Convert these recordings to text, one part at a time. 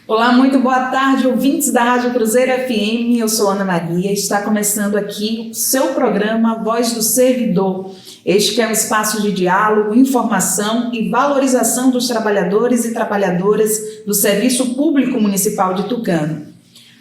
Olá, muito boa tarde, ouvintes da Rádio Cruzeiro FM. Eu sou Ana Maria. Está começando aqui o seu programa Voz do Servidor. Este que é um espaço de diálogo, informação e valorização dos trabalhadores e trabalhadoras do Serviço Público Municipal de Tucano.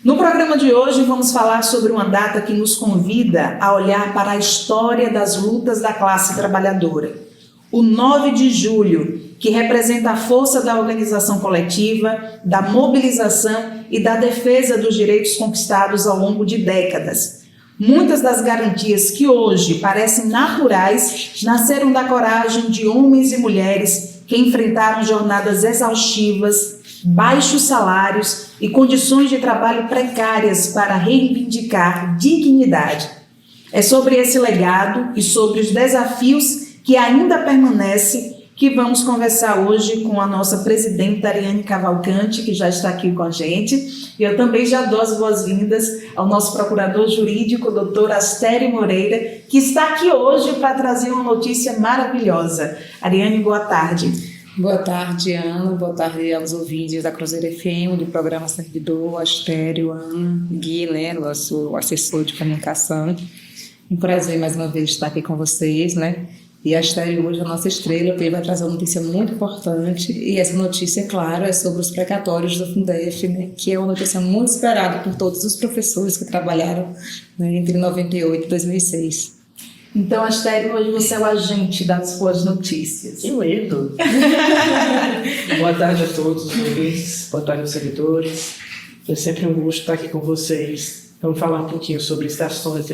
No programa de hoje vamos falar sobre uma data que nos convida a olhar para a história das lutas da classe trabalhadora. O 9 de julho, que representa a força da organização coletiva, da mobilização e da defesa dos direitos conquistados ao longo de décadas. Muitas das garantias que hoje parecem naturais nasceram da coragem de homens e mulheres que enfrentaram jornadas exaustivas, baixos salários e condições de trabalho precárias para reivindicar dignidade. É sobre esse legado e sobre os desafios que ainda permanecem que vamos conversar hoje com a nossa presidenta Ariane Cavalcante, que já está aqui com a gente. E eu também já dou as boas-vindas ao nosso procurador jurídico, doutor Astério Moreira, que está aqui hoje para trazer uma notícia maravilhosa. Ariane, boa tarde. Boa tarde, Ana. Boa tarde aos ouvintes da Cruzeiro FM, do programa Servidor, Astério, Ana, Gui, nosso assessor de comunicação. Um prazer mais uma vez estar aqui com vocês, E a Astério hoje, a nossa estrela, porque ele vai trazer uma notícia muito importante. E essa notícia, claro, é sobre os precatórios do Fundef, que é uma notícia muito esperada por todos os professores que trabalharam entre 98 e 2006. Então, Astério, hoje você é o agente das boas notícias. Que medo! Boa tarde a todos os ouvintes, boa tarde aos servidores. É sempre um gosto estar aqui com vocês. Vamos falar um pouquinho sobre esse assunto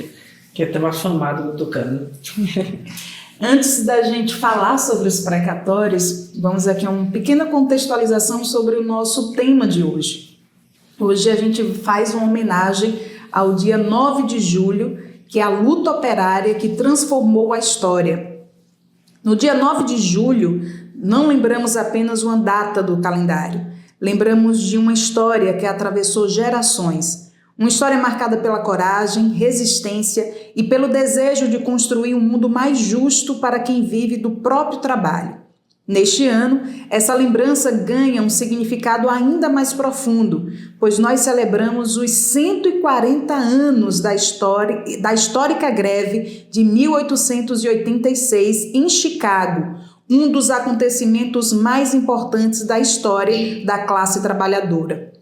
que é tão afamado no Tucano. Antes da gente falar sobre os precatórios, vamos aqui a uma pequena contextualização sobre o nosso tema de hoje. Hoje a gente faz uma homenagem ao dia 9 de julho, que é a luta operária que transformou a história. No dia 9 de julho, não lembramos apenas uma data do calendário, lembramos de uma história que atravessou gerações. Uma história marcada pela coragem, resistência e pelo desejo de construir um mundo mais justo para quem vive do próprio trabalho. Neste ano, essa lembrança ganha um significado ainda mais profundo, pois nós celebramos os 140 anos da histórica greve de 1886 em Chicago, um dos acontecimentos mais importantes da história da classe trabalhadora.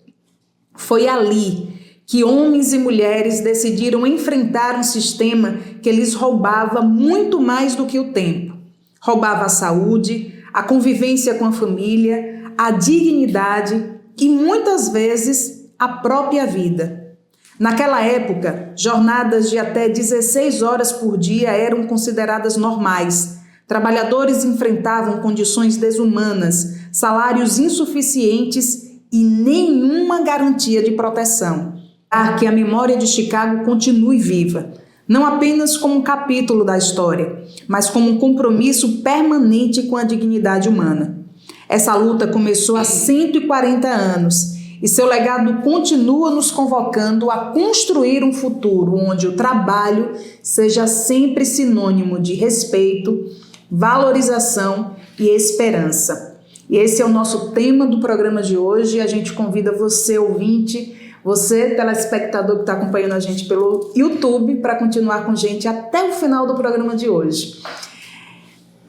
Foi ali que homens e mulheres decidiram enfrentar um sistema que lhes roubava muito mais do que o tempo. Roubava a saúde, a convivência com a família, a dignidade e, muitas vezes, a própria vida. Naquela época, jornadas de até 16 horas por dia eram consideradas normais. Trabalhadores enfrentavam condições desumanas, salários insuficientes e nenhuma garantia de proteção. Que a memória de Chicago continue viva, não apenas como um capítulo da história, mas como um compromisso permanente com a dignidade humana. Essa luta começou há 140 anos e seu legado continua nos convocando a construir um futuro onde o trabalho seja sempre sinônimo de respeito, valorização e esperança. E esse é o nosso tema do programa de hoje e a gente convida você, ouvinte, você, telespectador que está acompanhando a gente pelo YouTube, para continuar com a gente até o final do programa de hoje.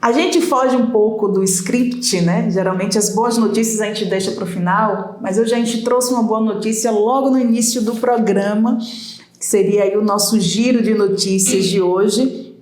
A gente foge um pouco do script, Geralmente as boas notícias a gente deixa para o final, mas hoje a gente trouxe uma boa notícia logo no início do programa, que seria aí o nosso giro de notícias de hoje.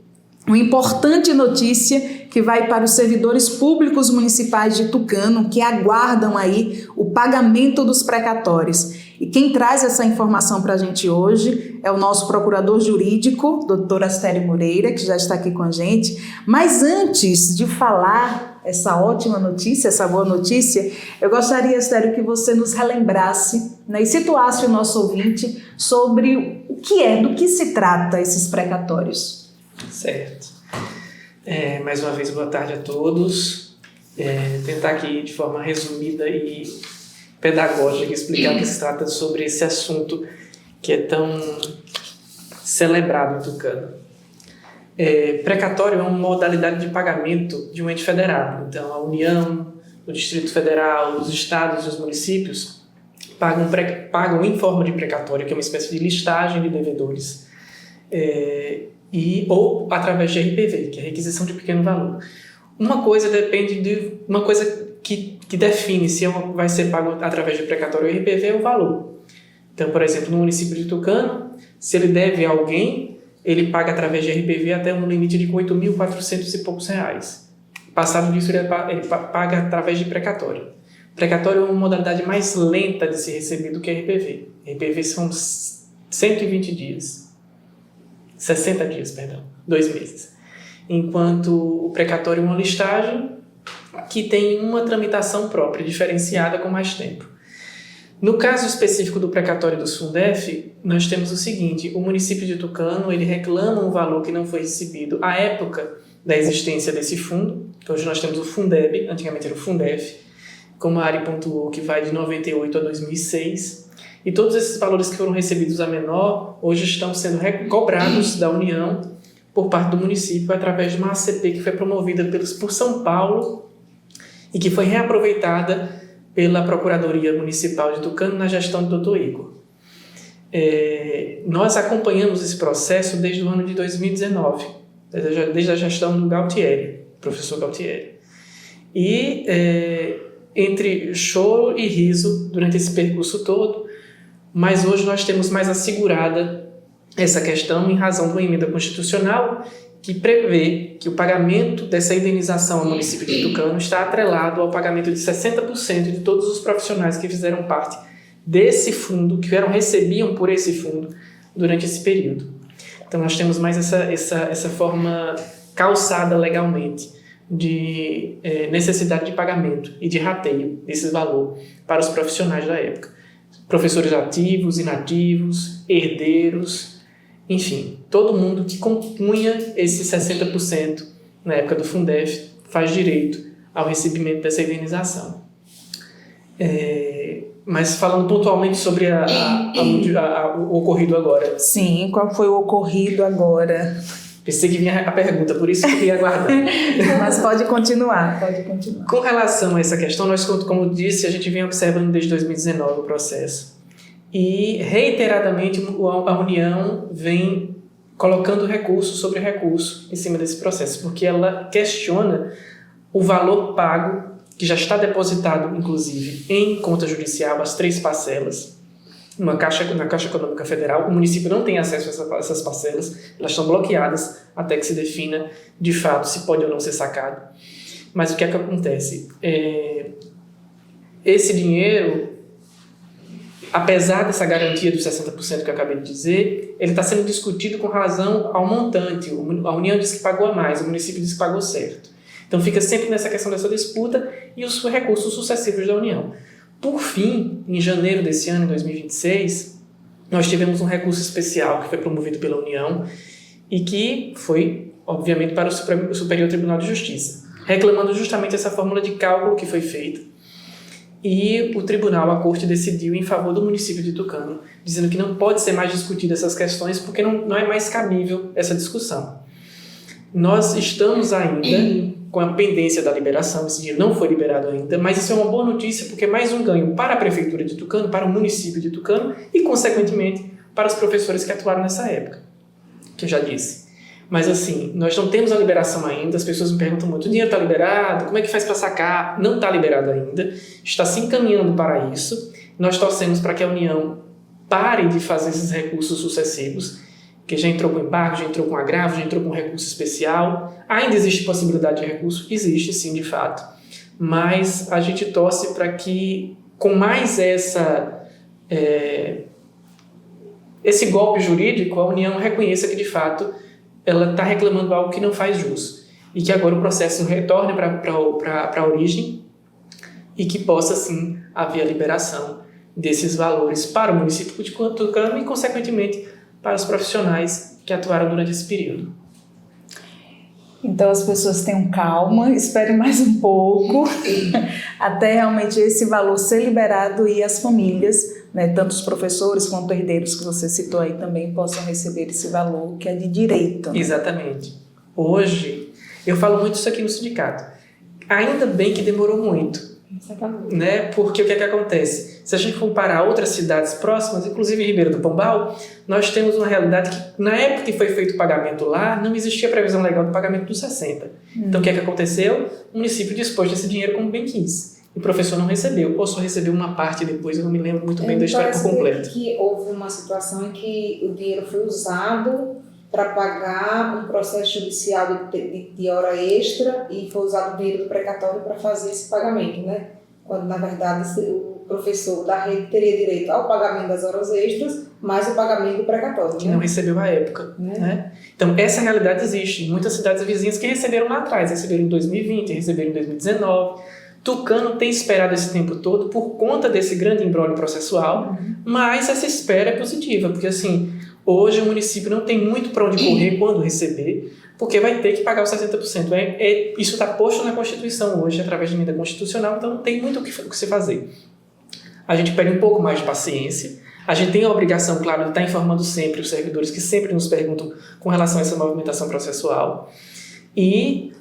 Uma importante notícia que vai para os servidores públicos municipais de Tucano, que aguardam aí o pagamento dos precatórios. E quem traz essa informação para a gente hoje é o nosso procurador jurídico, doutor Astério Moreira, que já está aqui com a gente. Mas antes de falar essa ótima notícia, essa boa notícia, eu gostaria, Astério, que você nos relembrasse e situasse o nosso ouvinte sobre o que é, do que se trata esses precatórios. Certo. Mais uma vez, boa tarde a todos. Tentar aqui de forma resumida e pedagógica explicar que se trata sobre esse assunto que é tão celebrado em Tucano. Precatório é uma modalidade de pagamento de um ente federado. Então, a União, o Distrito Federal, os estados e os municípios pagam em forma de precatório, que é uma espécie de listagem de devedores, ou através de RPV, que é requisição de pequeno valor. Uma coisa depende de uma coisa que define se vai ser pago através de precatório ou RPV é o valor. Então, por exemplo, no município de Tucano, se ele deve a alguém, ele paga através de RPV até um limite de R$ 8.400 e poucos reais. Passado disso, ele paga através de precatório. Precatório é uma modalidade mais lenta de se receber do que RPV. RPV são 120 dias. 60 dias, perdão. 2 meses. Enquanto o precatório é uma listagem que tem uma tramitação própria, diferenciada com mais tempo. No caso específico do precatório do Fundef, nós temos o seguinte: o município de Tucano ele reclama um valor que não foi recebido à época da existência desse fundo. Hoje nós temos o Fundeb, antigamente era o Fundef, como a Ari pontuou, que vai de 98 a 2006. E todos esses valores que foram recebidos a menor, hoje estão sendo recobrados da União por parte do município através de uma ACP que foi promovida por São Paulo e que foi reaproveitada pela Procuradoria Municipal de Tucano na gestão do Dr. Igor. Nós acompanhamos esse processo desde o ano de 2019, desde a gestão do Galtieri, professor Galtieri. E entre choro e riso durante esse percurso todo, mas hoje nós temos mais assegurada essa questão em razão de uma emenda constitucional que prevê que o pagamento dessa indenização ao município de Tucano está atrelado ao pagamento de 60% de todos os profissionais que fizeram parte desse fundo, que recebiam por esse fundo durante esse período. Então nós temos mais essa forma calçada legalmente de necessidade de pagamento e de rateio desse valor para os profissionais da época. Professores ativos, inativos, herdeiros, enfim, todo mundo que compunha esse 60% na época do Fundef faz direito ao recebimento dessa indenização. Mas falando pontualmente sobre o ocorrido agora. Sim, qual foi o ocorrido agora? Pensei que vinha a pergunta, por isso que eu ia aguardar. Mas pode continuar. Com relação a essa questão, nós, como disse, a gente vem observando desde 2019 o processo. E, reiteradamente, a União vem colocando recurso sobre recurso em cima desse processo, porque ela questiona o valor pago, que já está depositado, inclusive, em conta judicial, as 3 parcelas, na Caixa Econômica Federal. O município não tem acesso a essas parcelas, elas estão bloqueadas até que se defina, de fato, se pode ou não ser sacado. Mas o que é que acontece? Esse dinheiro, apesar dessa garantia dos 60% que eu acabei de dizer, ele está sendo discutido com relação ao montante. A União diz que pagou a mais, o município diz que pagou certo. Então fica sempre nessa questão dessa disputa e os recursos sucessivos da União. Por fim, em janeiro desse ano, em 2026, nós tivemos um recurso especial que foi promovido pela União e que foi, obviamente, para o Superior Tribunal de Justiça, reclamando justamente essa fórmula de cálculo que foi feita. E o tribunal, a corte, decidiu em favor do município de Tucano, dizendo que não pode ser mais discutida essas questões porque não é mais cabível essa discussão. Nós estamos ainda com a pendência da liberação, esse dinheiro não foi liberado ainda, mas isso é uma boa notícia porque é mais um ganho para a prefeitura de Tucano, para o município de Tucano e, consequentemente, para os professores que atuaram nessa época, que eu já disse. Mas assim, nós não temos a liberação ainda, as pessoas me perguntam muito, o dinheiro está liberado? Como é que faz para sacar? Não está liberado ainda, está se encaminhando para isso. Nós torcemos para que a União pare de fazer esses recursos sucessivos, que já entrou com embargo, já entrou com agravo, já entrou com recurso especial. Ainda existe possibilidade de recurso? Existe sim, de fato. Mas a gente torce para que, com mais esse golpe jurídico, a União reconheça que, de fato, ela está reclamando algo que não faz jus e que agora o processo retorne para a origem e que possa, sim, haver a liberação desses valores para o município de Tucano e, consequentemente, para os profissionais que atuaram durante esse período. Então as pessoas tenham calma, esperem mais um pouco até realmente esse valor ser liberado e as famílias, né, tanto os professores quanto herdeiros que você citou aí também possam receber esse valor que é de direito. Né? Exatamente. Hoje, eu falo muito isso aqui no sindicato. Ainda bem que demorou muito, né? Porque o que é que acontece? Se a gente comparar outras cidades próximas, inclusive Ribeira do Pombal, nós temos uma realidade que, na época que foi feito o pagamento lá, não existia previsão legal do pagamento dos 60. Então, o que é que aconteceu? O município dispôs desse dinheiro como bem quis. O professor não recebeu, ou só recebeu uma parte depois, eu não me lembro muito bem da história por completo. Que houve uma situação em que o dinheiro foi usado para pagar um processo judicial de hora extra e foi usado o dinheiro do precatório para fazer esse pagamento, né? Quando, na verdade, o professor da rede teria direito ao pagamento das horas extras, mais o pagamento do precatório. Que não recebeu à época. Né? Então, essa realidade existe. Muitas cidades vizinhas que receberam lá atrás, receberam em 2020, receberam em 2019. Tucano tem esperado esse tempo todo por conta desse grande imbróglio processual, mas essa espera é positiva, porque assim, hoje o município não tem muito para onde correr quando receber, porque vai ter que pagar os 60%. Isso está posto na Constituição hoje, através de emenda constitucional, então não tem muito o que se fazer. A gente pede um pouco mais de paciência, a gente tem a obrigação, claro, de estar informando sempre os servidores que sempre nos perguntam com relação a essa movimentação processual, e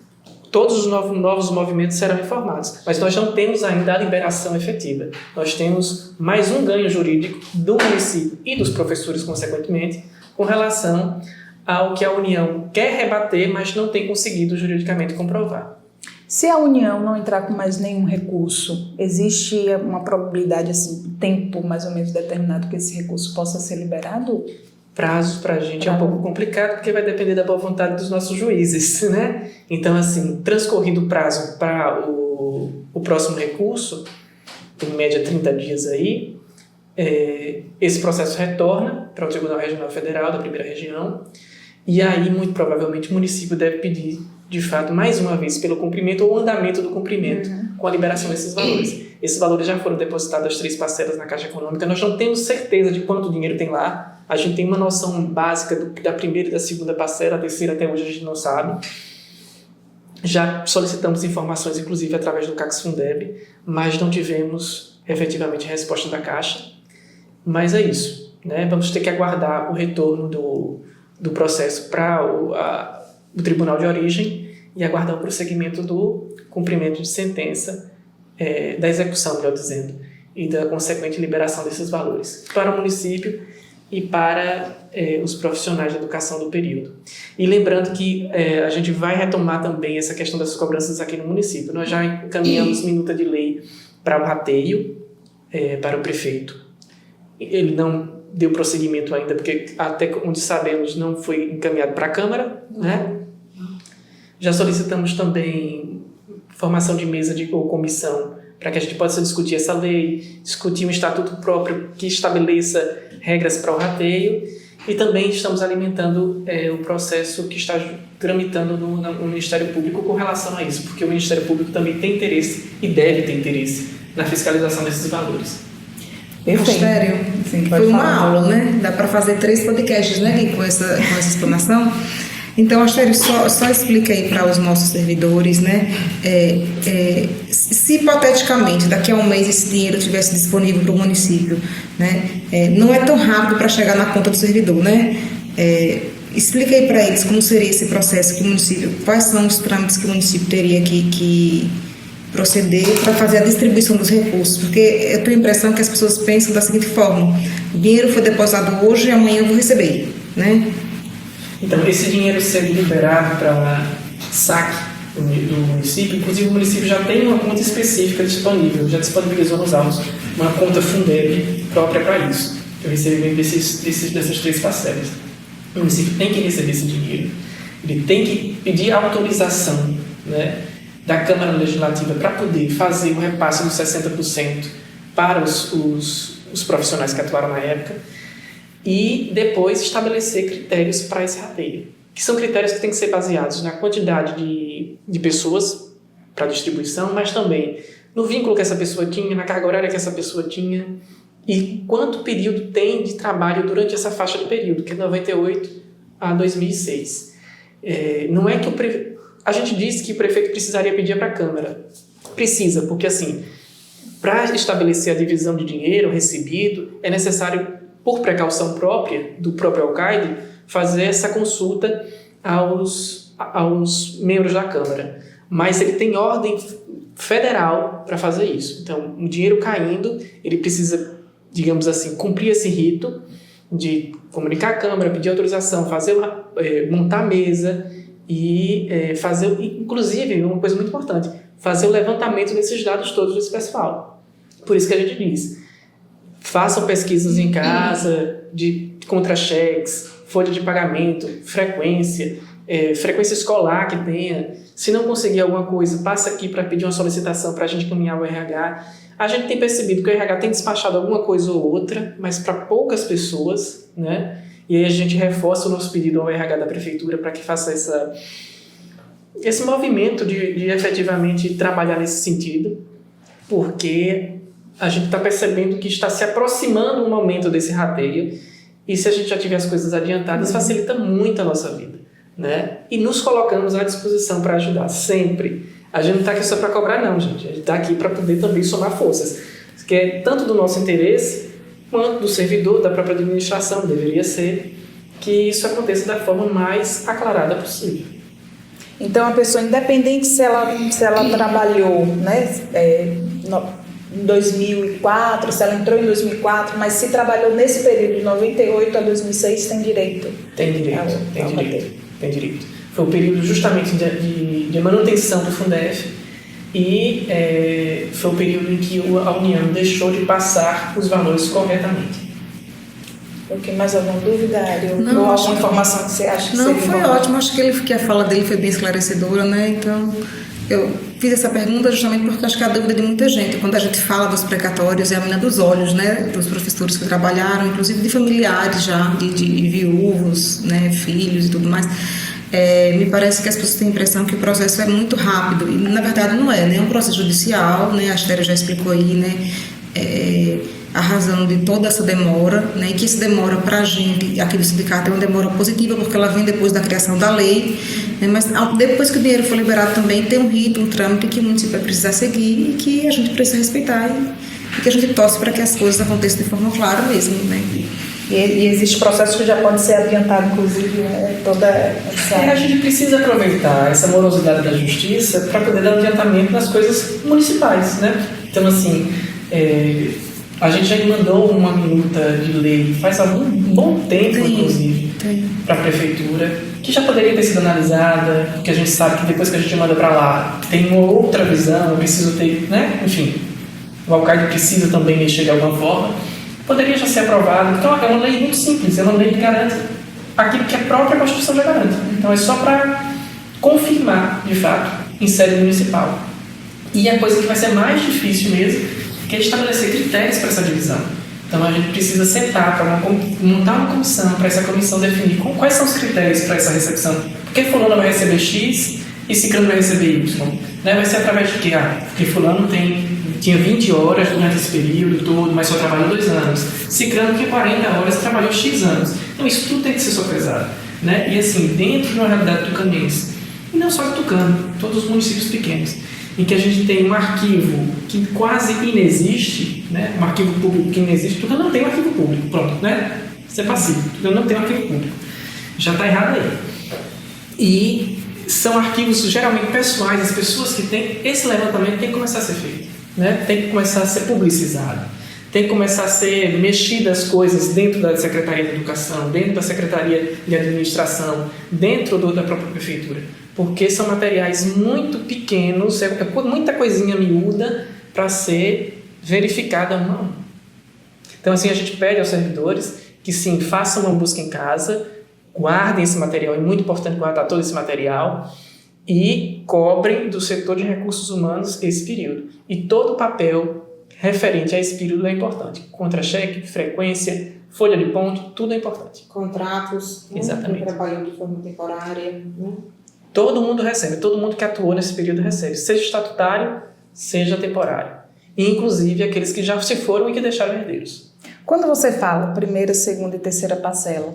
todos os novos movimentos serão informados. Mas nós não temos ainda a liberação efetiva. Nós temos mais um ganho jurídico do município e dos professores, consequentemente, com relação ao que a União quer rebater, mas não tem conseguido juridicamente comprovar. Se a União não entrar com mais nenhum recurso, existe uma probabilidade, assim, tempo mais ou menos determinado que esse recurso possa ser liberado? Prazos para a gente é um pouco complicado, porque vai depender da boa vontade dos nossos juízes, né? Então, assim, transcorrido o prazo para o próximo recurso, em média 30 dias aí, esse processo retorna para o Tribunal Regional Federal da Primeira Região, e aí, muito provavelmente, o município deve pedir, de fato, mais uma vez, pelo cumprimento ou andamento do cumprimento, com a liberação desses valores. Esses valores já foram depositados as 3 parcelas na Caixa Econômica, nós não temos certeza de quanto dinheiro tem lá, a gente tem uma noção básica da primeira e da segunda parcela, a terceira até hoje a gente não sabe. Já solicitamos informações, inclusive através do CACS Fundeb, mas não tivemos efetivamente a resposta da Caixa. Mas é isso, né? Vamos ter que aguardar o retorno do processo para o Tribunal de Origem e aguardar o prosseguimento do cumprimento de sentença, da execução, melhor dizendo, e da consequente liberação desses valores para o município e para os profissionais de educação do período. E lembrando que a gente vai retomar também essa questão das cobranças aqui no município. Nós já encaminhamos minuta de lei para o rateio, para o prefeito. Ele não deu prosseguimento ainda, porque até onde sabemos não foi encaminhado para a Câmara, né? Já solicitamos também formação de mesa ou comissão para que a gente possa discutir essa lei, discutir um estatuto próprio que estabeleça regras para o rateio, e também estamos alimentando o processo que está tramitando no Ministério Público com relação a isso, porque o Ministério Público também tem interesse e deve ter interesse na fiscalização desses valores. Astério, foi uma aula, né? Dá para fazer 3 podcasts, né, com essa explanação. Então, Astério, só explica aí para os nossos servidores, né? Se hipoteticamente daqui a um mês esse dinheiro estivesse disponível para o município, né? Não é tão rápido para chegar na conta do servidor, né? Explica aí para eles como seria esse processo que o município, quais são os trâmites que o município teria que proceder para fazer a distribuição dos recursos, porque eu tenho a impressão que as pessoas pensam da seguinte forma: o dinheiro foi depositado hoje e amanhã eu vou receber, né? Então, esse dinheiro sendo liberado para saque do município, inclusive o município já tem uma conta específica disponível, já disponibilizou nos autos uma conta Fundeb própria para isso, o recebimento dessas 3 parcelas. O município tem que receber esse dinheiro, ele tem que pedir autorização, né, da Câmara Legislativa para poder fazer o repasse dos 60% para os profissionais que atuaram na época, e depois estabelecer critérios para esse rateio, que são critérios que têm que ser baseados na quantidade de pessoas para distribuição, mas também no vínculo que essa pessoa tinha, na carga horária que essa pessoa tinha, e quanto período tem de trabalho durante essa faixa de período, que é 98 a 2006. Não é que a gente disse que o prefeito precisaria pedir para a Câmara. Precisa, porque assim, para estabelecer a divisão de dinheiro recebido, é necessário, por precaução própria do próprio alcaide, fazer essa consulta aos membros da Câmara. Mas ele tem ordem federal para fazer isso. Então, o dinheiro caindo, ele precisa, digamos assim, cumprir esse rito de comunicar a Câmara, pedir autorização, montar a mesa e fazer, inclusive, uma coisa muito importante, fazer o levantamento desses dados todos desse pessoal. Por isso que a gente diz, façam pesquisas em casa de contra-cheques, folha de pagamento, frequência escolar que tenha. Se não conseguir alguma coisa, passa aqui para pedir uma solicitação para a gente encaminhar o RH. A gente tem percebido que o RH tem despachado alguma coisa ou outra, mas para poucas pessoas, né? E aí a gente reforça o nosso pedido ao RH da Prefeitura para que faça esse movimento de efetivamente trabalhar nesse sentido, porque a gente está percebendo que está se aproximando um momento desse rateio, e se a gente já tiver as coisas adiantadas, facilita muito a nossa vida, né? E nos colocamos à disposição para ajudar, sempre. A gente não está aqui só para cobrar, não, gente. A gente está aqui para poder também somar forças, que é tanto do nosso interesse, quanto do servidor, da própria administração, deveria ser que isso aconteça da forma mais aclarada possível. Então, a pessoa, independente se ela trabalhou, né, em 2004, se ela entrou em 2004, mas se trabalhou nesse período de 98 a 2006, tem direito. Tem direito. Foi o período justamente de manutenção do Fundef e foi o período em que a União deixou de passar os valores corretamente. Ok, mais alguma dúvida, Ariel? Não, ou alguma informação que você acha que seria Não, foi importante? ótimo. Acho que a fala dele foi bem esclarecedora, né? Então, eu fiz essa pergunta justamente porque acho que é a dúvida de muita gente. Quando a gente fala dos precatórios, é a menina dos olhos, né? Dos professores que trabalharam, inclusive de familiares já, de viúvos, né? Filhos e tudo mais. Me parece que as pessoas têm a impressão que o processo é muito rápido. E, na verdade, não é, né? É um processo judicial, né? A Astéria já explicou aí, né? A razão de toda essa demora, né, e que essa demora para a gente, aqui do sindicato, é uma demora positiva, porque ela vem depois da criação da lei, né, mas depois que o dinheiro for liberado também tem um rito, um trâmite que o município vai precisar seguir e que a gente precisa respeitar e que a gente torce para que as coisas aconteçam de forma clara mesmo, né. E existe processo que já pode ser adiantado, inclusive, né, toda essa... A gente precisa aproveitar essa morosidade da justiça para poder dar adiantamento nas coisas municipais, né? Então, assim, a gente já mandou uma minuta de lei faz algum bom tempo, inclusive, para a prefeitura, que já poderia ter sido analisada, porque a gente sabe que depois que a gente manda para lá tem uma outra visão, eu preciso ter, né? Enfim, o alcalde precisa também mexer de alguma forma, poderia já ser aprovado. Então é uma lei muito simples, é uma lei que garante aquilo que a própria Constituição já garante. Então é só para confirmar, de fato, em sede municipal. E a coisa que vai ser mais difícil mesmo que é estabelecer critérios para essa divisão. Então a gente precisa sentar para montar uma comissão, para essa comissão definir quais são os critérios para essa recepção. Porque fulano vai receber X e ciclano vai receber Y. Né? Vai ser através de quê? Porque fulano tinha 20 horas durante esse período todo, mas só trabalhou 2 anos. Ciclano tinha 40 horas e trabalhou X anos. Então isso tudo tem que ser sopesado. Né? E assim, dentro de uma realidade tucanense, e não só de Tucano, todos os municípios pequenos, em que a gente tem um arquivo que quase inexiste, né? Um arquivo público que inexiste, Tucano não tem um arquivo público, pronto, né? Isso é passivo, Tucano não tem um arquivo público. Já está errado aí. E são arquivos geralmente pessoais, as pessoas que têm esse levantamento tem que começar a ser feito, né? Tem que começar a ser publicizado, tem que começar a ser mexidas coisas dentro da Secretaria de Educação, dentro da Secretaria de Administração, dentro da própria Prefeitura. Porque são materiais muito pequenos, muita coisinha miúda para ser verificada um a um. Então, assim, a gente pede aos servidores que, sim, façam uma busca em casa, guardem esse material, é muito importante guardar todo esse material, e cobrem do setor de recursos humanos esse período. E todo o papel referente a esse período é importante. Contra-cheque, frequência, folha de ponto, tudo é importante. Contratos, exatamente. Trabalhando de forma temporária, né? Todo mundo recebe, todo mundo que atuou nesse período recebe, seja estatutário, seja temporário. E, inclusive, aqueles que já se foram e que deixaram herdeiros. Quando você fala primeira, segunda e terceira parcela,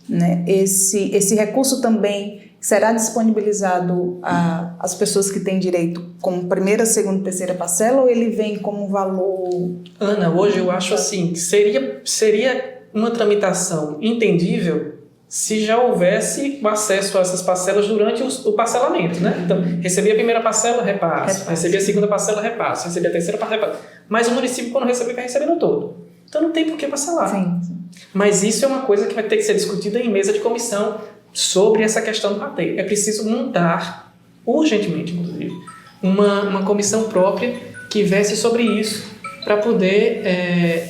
né, esse recurso também será disponibilizado às pessoas que têm direito como primeira, segunda e terceira parcela, ou ele vem como valor? Ana, hoje eu acho assim, que seria uma tramitação entendível se já houvesse o acesso a essas parcelas durante o parcelamento, né? Então, recebi a primeira parcela, repasso. Recebi a segunda parcela, repasso. Recebi a terceira parcela, repasso. Mas o município, quando receber, vai receber no todo. Então, não tem por que parcelar. Sim. Mas isso é uma coisa que vai ter que ser discutida em mesa de comissão sobre essa questão do rateio. É preciso montar, urgentemente, inclusive, uma comissão própria que verse sobre isso para poder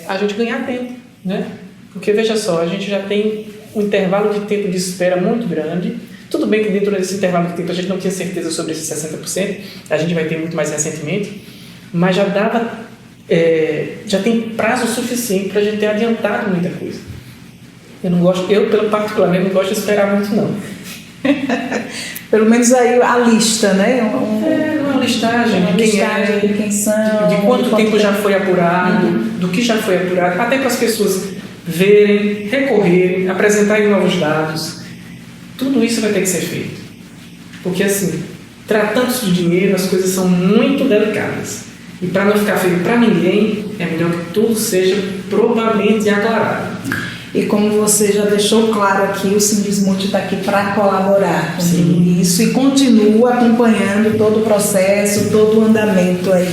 a gente ganhar tempo, né? Porque, veja só, a gente já tem um intervalo de tempo de espera muito grande. Tudo bem que dentro desse intervalo de tempo a gente não tinha certeza sobre esses 60%, a gente vai ter muito mais recentemente, mas já já tem prazo suficiente para a gente ter adiantado muita coisa. Eu particularmente não gosto de esperar muito, não. Pelo menos aí a lista, né? Uma listagem de quem são, de quanto tempo já foi apurado, do que já foi apurado, até para as pessoas verem, recorrerem, apresentarem novos dados. Tudo isso vai ter que ser feito. Porque, assim, tratando-se de dinheiro, as coisas são muito delicadas. E para não ficar feio para ninguém, é melhor que tudo seja provavelmente aclarado. E como você já deixou claro aqui, o Sindismute está aqui para colaborar com tudo isso e continua acompanhando todo o processo, todo o andamento aí.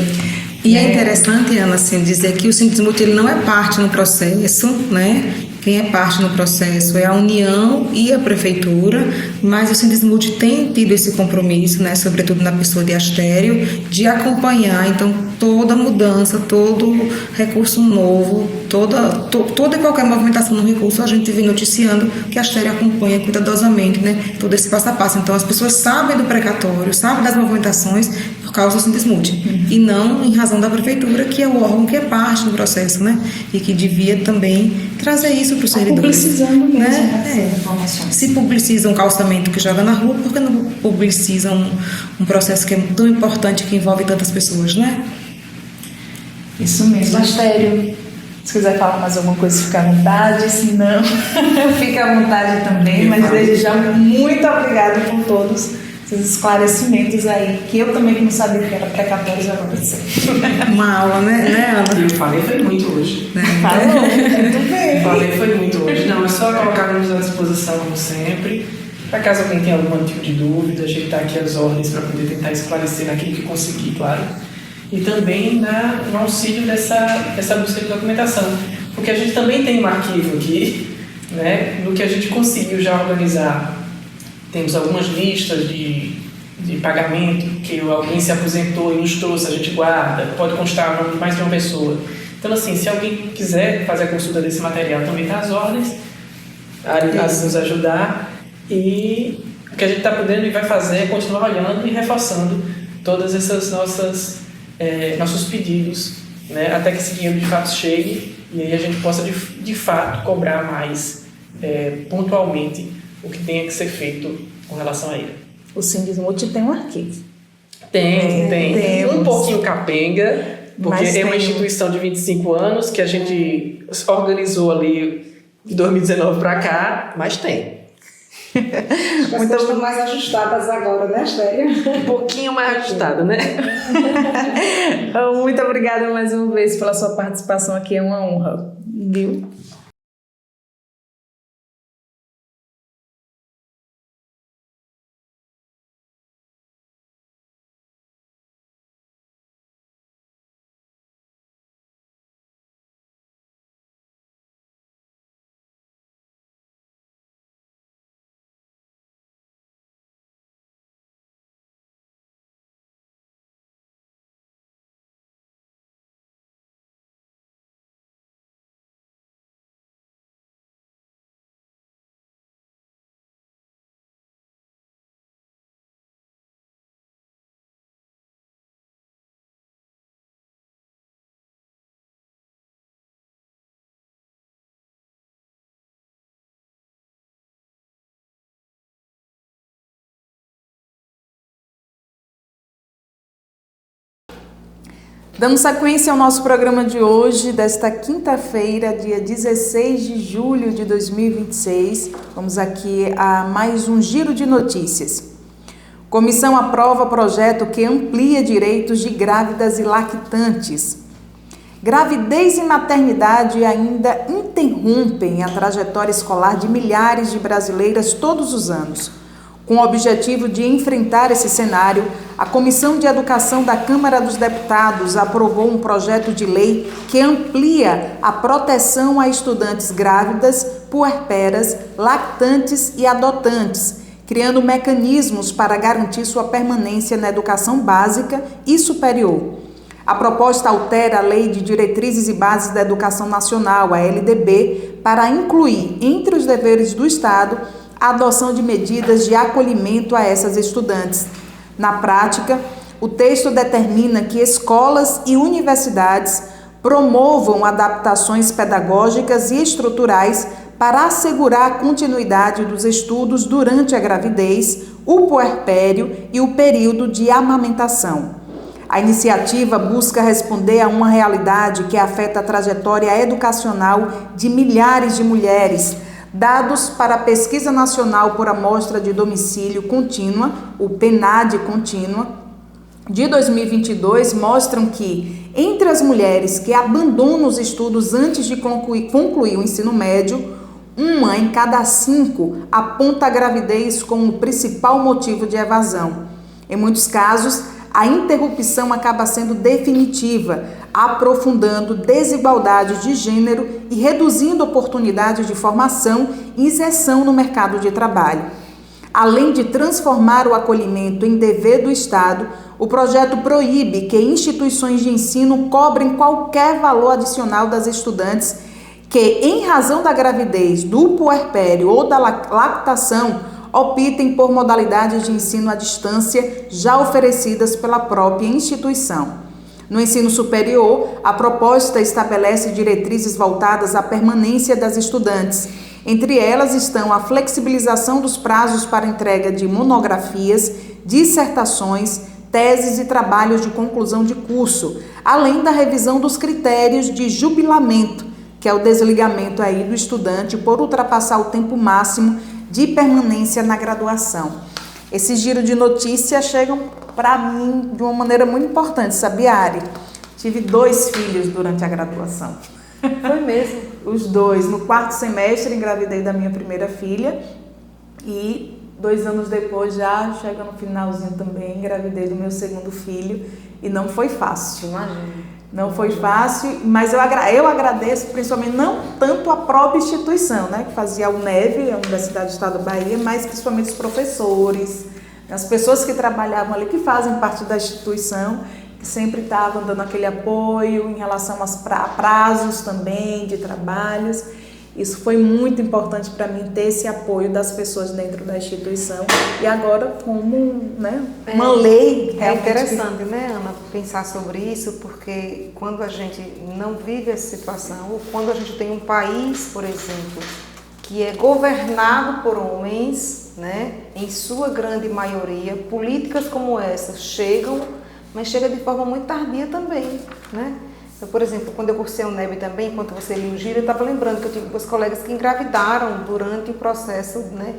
E é interessante, Ana, assim, dizer que o Sindismute ele não é parte no processo, né? Quem é parte no processo é a União e a Prefeitura, mas o Sindismute tem tido esse compromisso, né, sobretudo na pessoa de Astério, de acompanhar, então, toda mudança, todo recurso novo, toda e qualquer movimentação no recurso, a gente vem noticiando que a Astério acompanha cuidadosamente, né, todo esse passo a passo. Então, as pessoas sabem do precatório, sabem das movimentações por causa do Sindismute, e não em razão da Prefeitura, que é o órgão que é parte do processo, né, e que devia também trazer isso para os servidores. Publicizando mesmo, né? Informações. Se publiciza um calçamento que joga na rua, por que não publicizam um processo que é tão importante, que envolve tantas pessoas, né? Isso mesmo. Astério, se quiser falar mais alguma coisa, fica à vontade. Se não, fica à vontade também. Mas desde já, muito obrigada por todos esses esclarecimentos aí, que eu também não sabia que era precatório, já aconteceu. Uma aula, né, Ana? Eu falei foi muito hoje. Falou, muito bem. Falei foi muito hoje. Não, é só colocarmos à disposição, como sempre. Para caso alguém tenha algum tipo de dúvida, a gente está aqui às ordens para poder tentar esclarecer naquilo que conseguir, claro. E também no auxílio dessa busca de documentação. Porque a gente também tem um arquivo aqui, né, no que a gente conseguiu já organizar. Temos algumas listas de pagamento, que alguém se aposentou e nos trouxe, a gente guarda, pode constar o nome de mais de uma pessoa. Então, assim, se alguém quiser fazer a consulta desse material, também está às ordens, a nos ajudar. E o que a gente está podendo e vai fazer é continuar olhando e reforçando todas essas nossos pedidos, né, até que esse dinheiro de fato chegue e aí a gente possa de fato cobrar mais pontualmente o que tenha que ser feito com relação a ele. O Sindismute tem um arquivo. Tem. Um pouquinho capenga, porque é uma instituição de 25 anos que a gente organizou ali de 2019 para cá, mas tem. As coisas estão mais ajustadas agora, né, Astério? Um pouquinho mais ajustada, né? Muito obrigada mais uma vez pela sua participação aqui, é uma honra. Viu? Dando sequência ao nosso programa de hoje, desta quinta-feira, dia 16 de julho de 2026, vamos aqui a mais um giro de notícias. Comissão aprova projeto que amplia direitos de grávidas e lactantes. Gravidez e maternidade ainda interrompem a trajetória escolar de milhares de brasileiras todos os anos. Com o objetivo de enfrentar esse cenário, a Comissão de Educação da Câmara dos Deputados aprovou um projeto de lei que amplia a proteção a estudantes grávidas, puerperas, lactantes e adotantes, criando mecanismos para garantir sua permanência na educação básica e superior. A proposta altera a Lei de Diretrizes e Bases da Educação Nacional, a LDB, para incluir entre os deveres do Estado a adoção de medidas de acolhimento a essas estudantes. Na prática, o texto determina que escolas e universidades promovam adaptações pedagógicas e estruturais para assegurar a continuidade dos estudos durante a gravidez, o puerpério e o período de amamentação. A iniciativa busca responder a uma realidade que afeta a trajetória educacional de milhares de mulheres. Dados para a Pesquisa Nacional por Amostra de Domicílio Contínua, o PNAD Contínua, de 2022 mostram que, entre as mulheres que abandonam os estudos antes de concluir o ensino médio, 1 em cada 5 aponta a gravidez como o principal motivo de evasão. Em muitos casos, a interrupção acaba sendo definitiva, aprofundando desigualdades de gênero e reduzindo oportunidades de formação e inserção no mercado de trabalho. Além de transformar o acolhimento em dever do Estado, o projeto proíbe que instituições de ensino cobrem qualquer valor adicional das estudantes que, em razão da gravidez, do puerpério ou da lactação, optem por modalidades de ensino à distância já oferecidas pela própria instituição. No ensino superior, a proposta estabelece diretrizes voltadas à permanência das estudantes. Entre elas estão a flexibilização dos prazos para entrega de monografias, dissertações, teses e trabalhos de conclusão de curso, além da revisão dos critérios de jubilamento, que é o desligamento aí do estudante por ultrapassar o tempo máximo de permanência na graduação. Esse giro de notícias chegam para mim de uma maneira muito importante, sabia, Ari? Tive 2 filhos durante a graduação. Foi mesmo? Os 2. No 4º semestre engravidei da minha primeira filha e 2 anos depois, já chega no finalzinho também, engravidei do meu 2º filho e não foi fácil. Imagina. Não foi fácil, mas eu agradeço principalmente não tanto a própria instituição, né, que fazia a UNEV, a Universidade do Estado da Bahia, mas principalmente os professores, as pessoas que trabalhavam ali, que fazem parte da instituição, que sempre estavam dando aquele apoio em relação aos prazos também de trabalhos. Isso foi muito importante para mim, ter esse apoio das pessoas dentro da instituição. E agora, como, né, uma lei realmente... É interessante, né, Ana, pensar sobre isso, porque quando a gente não vive essa situação, ou quando a gente tem um país, por exemplo, que é governado por homens, né, em sua grande maioria, políticas como essa chegam, mas chega de forma muito tardia também, né? Então, por exemplo, quando eu cursei a UNEB também, enquanto você lia o giro, eu estava lembrando que eu tive 2 colegas que engravidaram durante o processo, né,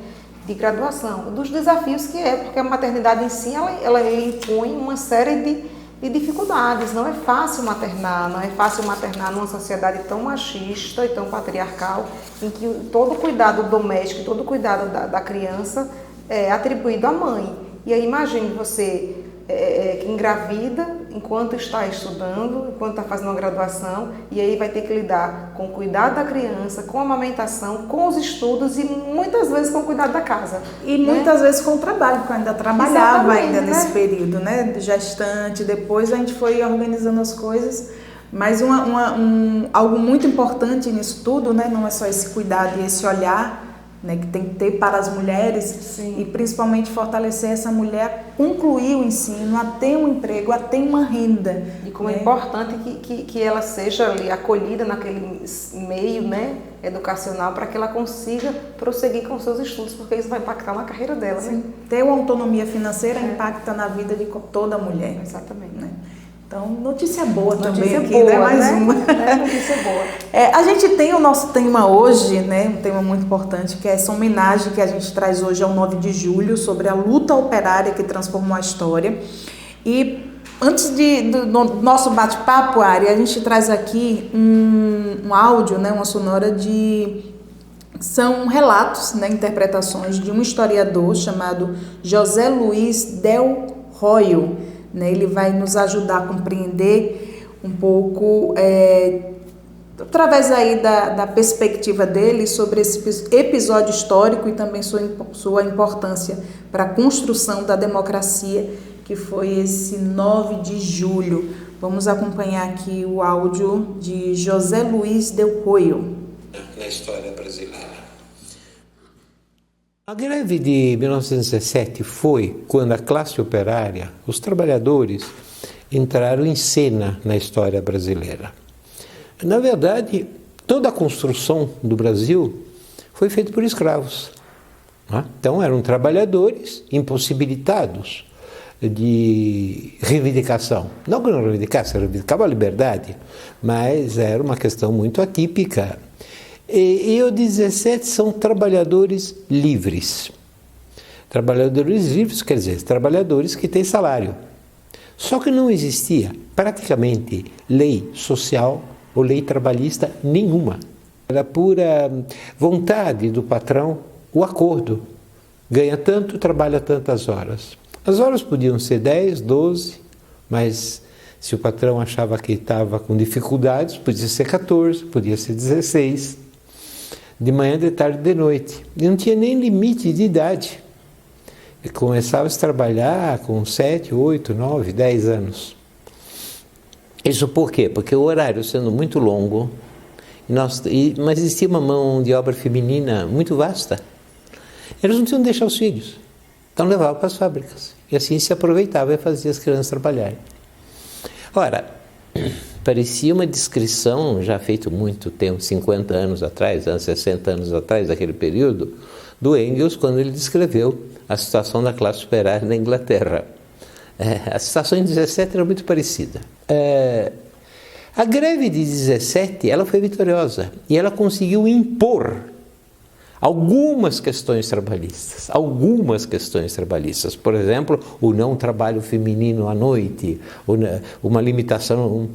de graduação, dos desafios que é, porque a maternidade em si, ela impõe uma série de dificuldades. Não é fácil maternar, não é fácil maternar numa sociedade tão machista e tão patriarcal, em que todo o cuidado doméstico, todo o cuidado da criança é atribuído à mãe. E aí imagine você que engravida enquanto está estudando, enquanto está fazendo uma graduação, e aí vai ter que lidar com o cuidado da criança, com a amamentação, com os estudos e muitas vezes com o cuidado da casa. E muitas vezes com o trabalho, porque eu ainda trabalhava ainda nesse né? período, né, de gestante. Depois a gente foi organizando as coisas, mas algo muito importante nisso tudo, né, não é só esse cuidado e esse olhar, né, que tem que ter para as mulheres. Sim. E principalmente fortalecer essa mulher, concluir o ensino, a ter um emprego, a ter uma renda. E como é importante que ela seja ali acolhida naquele meio, né, educacional, para que ela consiga prosseguir com seus estudos, porque isso vai impactar na carreira dela. Sim. Né? Ter uma autonomia financeira impacta na vida de toda mulher. Exatamente. Né? Então, notícia boa também notícia aqui, boa, né? Mais né? uma. Notícia boa. A gente tem o nosso tema hoje, né? Um tema muito importante, que é essa homenagem que a gente traz hoje ao 9 de julho, sobre a luta operária que transformou a história. E Antes do nosso bate-papo, Ari, a gente traz aqui um áudio, né, uma sonora são relatos, né, interpretações de um historiador chamado José Luiz Del Royo. Né, ele vai nos ajudar a compreender um pouco, através aí da perspectiva dele, sobre esse episódio histórico e também sua importância para a construção da democracia, que foi esse 9 de julho. Vamos acompanhar aqui o áudio de José Luiz Del Royo. Na história brasileira. A greve de 1917 foi quando a classe operária, os trabalhadores, entraram em cena na história brasileira. Na verdade, toda a construção do Brasil foi feita por escravos. Então eram trabalhadores impossibilitados de reivindicação. Não que não reivindicasse, reivindicava a liberdade, mas era uma questão muito atípica. E o 17 são trabalhadores livres. Trabalhadores livres quer dizer trabalhadores que têm salário. Só que não existia praticamente lei social ou lei trabalhista nenhuma. Era pura vontade do patrão, o acordo. Ganha tanto, trabalha tantas horas. As horas podiam ser 10, 12, mas se o patrão achava que estava com dificuldades, podia ser 14, podia ser 16, de manhã, de tarde, de noite. E não tinha nem limite de idade. E começava a trabalhar com 7, 8, 9, 10 anos. Isso por quê? Porque o horário sendo muito longo, mas existia uma mão de obra feminina muito vasta. Eles não tinham de deixar os filhos. Então levavam para as fábricas. E assim se aproveitava e fazia as crianças trabalharem. Ora, parecia uma descrição já feita muito tempo, 50 anos atrás, 60 anos atrás, daquele período, do Engels, quando ele descreveu a situação da classe operária na Inglaterra. A situação em 17 era muito parecida. A greve de 17, ela foi vitoriosa e ela conseguiu impor algumas questões trabalhistas. Por exemplo, o não trabalho feminino à noite, uma limitação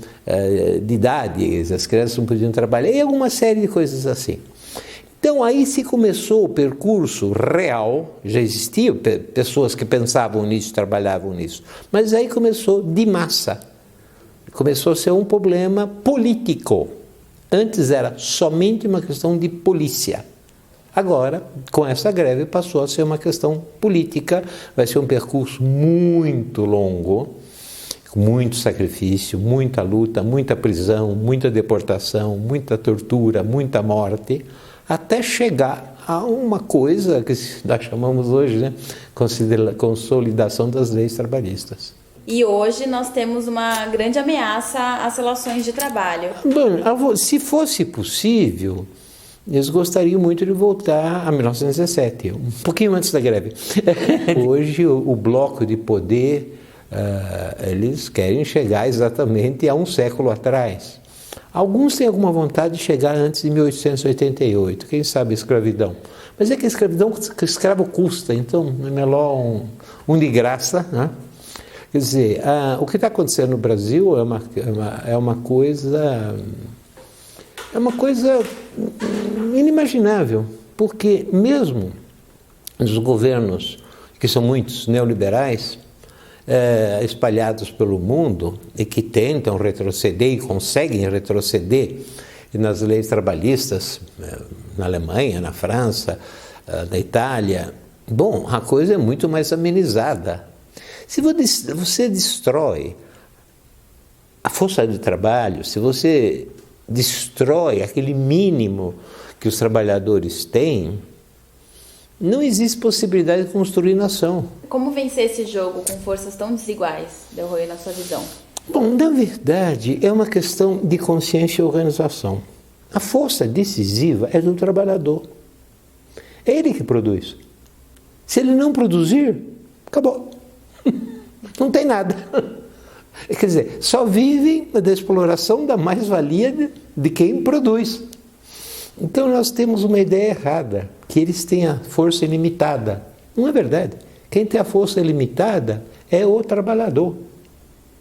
de idade, as crianças não podiam trabalhar, e alguma série de coisas assim. Então aí se começou o percurso real, já existiam pessoas que pensavam nisso, trabalhavam nisso, mas aí começou de massa, começou a ser um problema político. Antes era somente uma questão de polícia. Agora, com essa greve, passou a ser uma questão política, vai ser um percurso muito longo, com muito sacrifício, muita luta, muita prisão, muita deportação, muita tortura, muita morte, até chegar a uma coisa que nós chamamos hoje, né, consolidação das leis trabalhistas. E hoje nós temos uma grande ameaça às relações de trabalho. Bom, se fosse possível, eles gostariam muito de voltar a 1917, um pouquinho antes da greve. Hoje o bloco de poder, eles querem chegar exatamente a um século atrás. Alguns têm alguma vontade de chegar antes de 1888, quem sabe a escravidão. Mas é que a escravidão, escravo custa, então é melhor um de graça, né? Quer dizer, o que está acontecendo no Brasil é uma coisa inimaginável, porque mesmo os governos, que são muitos neoliberais, espalhados pelo mundo e que tentam retroceder e conseguem retroceder nas leis trabalhistas, na Alemanha, na França, na Itália, bom, a coisa é muito mais amenizada. Se você destrói a força de trabalho, se você destrói aquele mínimo que os trabalhadores têm, não existe possibilidade de construir nação. Como vencer esse jogo com forças tão desiguais, Del Royo, na sua visão? Bom, na verdade, é uma questão de consciência e organização. A força decisiva é do trabalhador. É ele que produz. Se ele não produzir, acabou. Não tem nada. Quer dizer, só vivem da exploração da mais-valia de quem produz. Então nós temos uma ideia errada, que eles têm a força ilimitada. Não é verdade. Quem tem a força ilimitada é o trabalhador.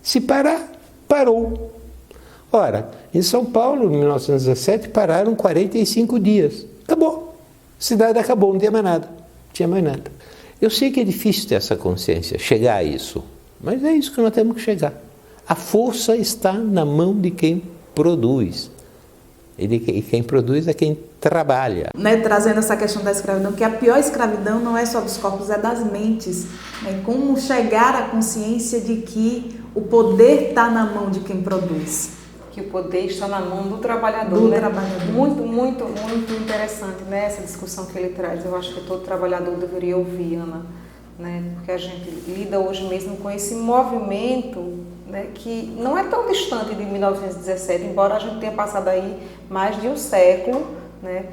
Se parar, parou. Ora, em São Paulo, em 1917, pararam 45 dias. Acabou. A cidade acabou, não tinha mais nada. Não tinha mais nada. Eu sei que é difícil ter essa consciência, chegar a isso, mas é isso que nós temos que chegar. A força está na mão de quem produz. E quem produz é quem trabalha. Né, trazendo essa questão da escravidão, que a pior escravidão não é só dos corpos, é das mentes. Né? Como chegar à consciência de que o poder está na mão de quem produz. Que o poder está na mão do trabalhador. Do né? trabalhador. Muito, muito, muito interessante, né? Essa discussão que ele traz. Eu acho que todo trabalhador deveria ouvir, Ana, né? Porque a gente lida hoje mesmo com esse movimento, né, que não é tão distante de 1917, embora a gente tenha passado aí mais de um século, né?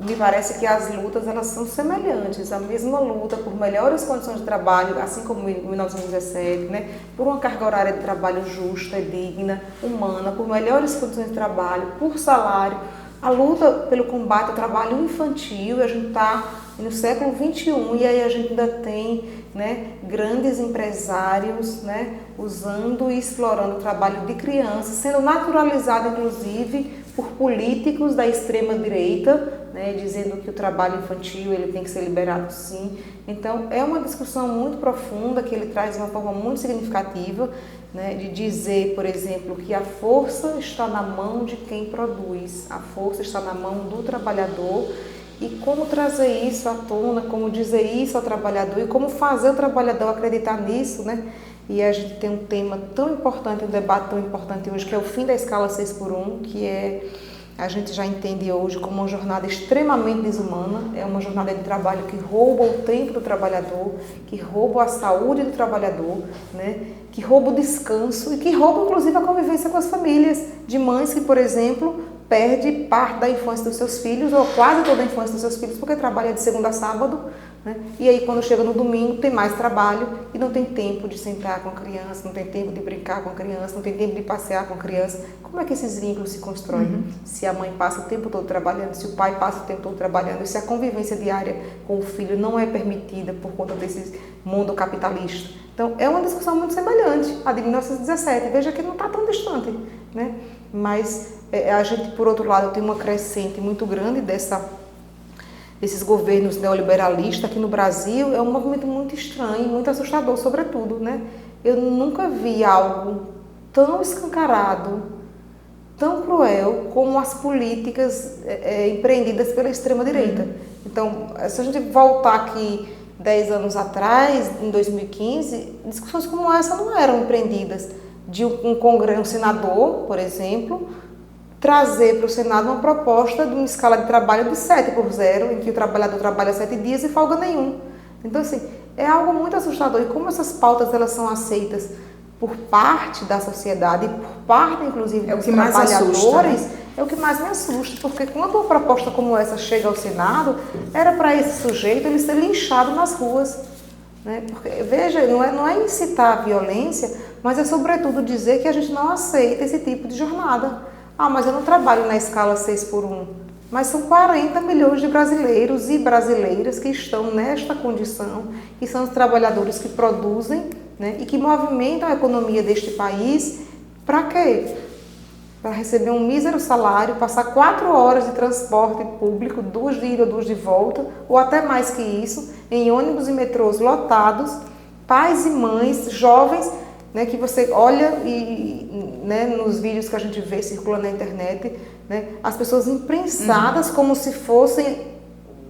Me parece que as lutas elas são semelhantes, a mesma luta por melhores condições de trabalho, assim como em 1917, né? Por uma carga horária de trabalho justa, digna, humana, por melhores condições de trabalho, por salário, a luta pelo combate ao trabalho infantil. A gente está no século XXI e aí a gente ainda tem, né, grandes empresários, né, usando e explorando o trabalho de crianças, sendo naturalizado inclusive por políticos da extrema-direita, né, dizendo que o trabalho infantil ele tem que ser liberado sim. Então, é uma discussão muito profunda que ele traz de uma forma muito significativa, né, de dizer, por exemplo, que a força está na mão de quem produz, a força está na mão do trabalhador, e como trazer isso à tona, como dizer isso ao trabalhador e como fazer o trabalhador acreditar nisso, né? E a gente tem um tema tão importante, um debate tão importante hoje, que é o fim da escala 6x1, que é, a gente já entende hoje como uma jornada extremamente desumana, é uma jornada de trabalho que rouba o tempo do trabalhador, que rouba a saúde do trabalhador, né? Que rouba o descanso e que rouba inclusive a convivência com as famílias, de mães que, por exemplo, perde parte da infância dos seus filhos, ou quase toda a infância dos seus filhos, porque trabalha de segunda a sábado, né? E aí quando chega no domingo tem mais trabalho e não tem tempo de sentar com a criança, não tem tempo de brincar com a criança, não tem tempo de passear com a criança. Como é que esses vínculos se constroem? Se a mãe passa o tempo todo trabalhando, se o pai passa o tempo todo trabalhando, e se a convivência diária com o filho não é permitida por conta desse mundo capitalista. Então é uma discussão muito semelhante à de 1917, veja que não está tão distante, né? Mas a gente, por outro lado, tem uma crescente muito grande desses governos neoliberalistas aqui no Brasil. É um movimento muito estranho, muito assustador, sobretudo, né? Eu nunca vi algo tão escancarado, tão cruel como as políticas empreendidas pela extrema-direita. Então, se a gente voltar aqui 10 anos atrás, em 2015, discussões como essa não eram empreendidas. De um senador, por exemplo, trazer para o Senado uma proposta de uma escala de trabalho de 7x0, em que o trabalhador trabalha 7 dias e folga nenhum. Então, assim, é algo muito assustador. E como essas pautas elas são aceitas por parte da sociedade, e por parte, inclusive, dos trabalhadores, é o que mais me assusta. Porque quando uma proposta como essa chega ao Senado, era para esse sujeito ele ser linchado nas ruas. Né? Porque, veja, não é incitar a violência, mas é sobretudo dizer que a gente não aceita esse tipo de jornada. Ah, mas eu não trabalho na escala 6x1. Mas são 40 milhões de brasileiros e brasileiras que estão nesta condição, que são os trabalhadores que produzem, né, e que movimentam a economia deste país. Para quê? Para receber um mísero salário, passar 4 horas de transporte público, 2 de ida, 2 de volta, ou até mais que isso, em ônibus e metrôs lotados, pais e mães, jovens, né, que você olha e, né, nos vídeos que a gente vê circulando na internet, né, as pessoas imprensadas como se fossem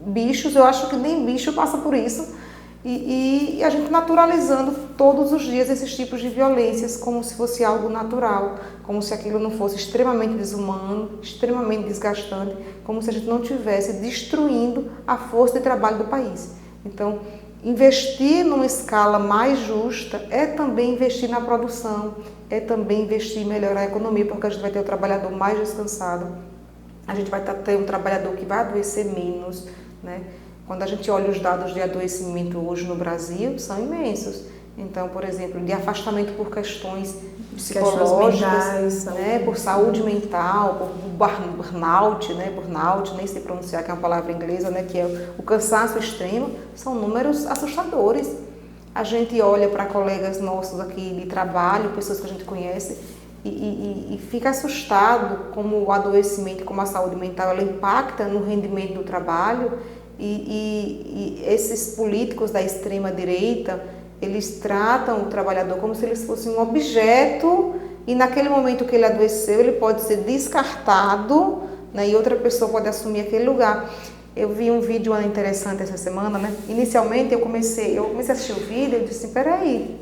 bichos. Eu acho que nem bicho passa por isso. E a gente naturalizando todos os dias esses tipos de violências como se fosse algo natural, como se aquilo não fosse extremamente desumano, extremamente desgastante, como se a gente não estivesse destruindo a força de trabalho do país. Então, investir numa escala mais justa é também investir na produção, é também investir em melhorar a economia, porque a gente vai ter o trabalhador mais descansado, a gente vai ter um trabalhador que vai adoecer menos, né? Quando a gente olha os dados de adoecimento hoje no Brasil, são imensos. Então, por exemplo, de afastamento por questões psicológicas, né, por saúde mental, por burnout, né, burnout, nem sei pronunciar, que é uma palavra inglesa, né, que é o cansaço extremo, são números assustadores. a gente olha para colegas nossos aqui de trabalho, pessoas que a gente conhece, e fica assustado como o adoecimento, como a saúde mental, ela impacta no rendimento do trabalho, e esses políticos da extrema direita, eles tratam o trabalhador como se ele fosse um objeto, e naquele momento que ele adoeceu, ele pode ser descartado, né, e outra pessoa pode assumir aquele lugar. Eu vi um vídeo interessante essa semana, né? Inicialmente eu comecei a assistir o vídeo e disse assim, peraí.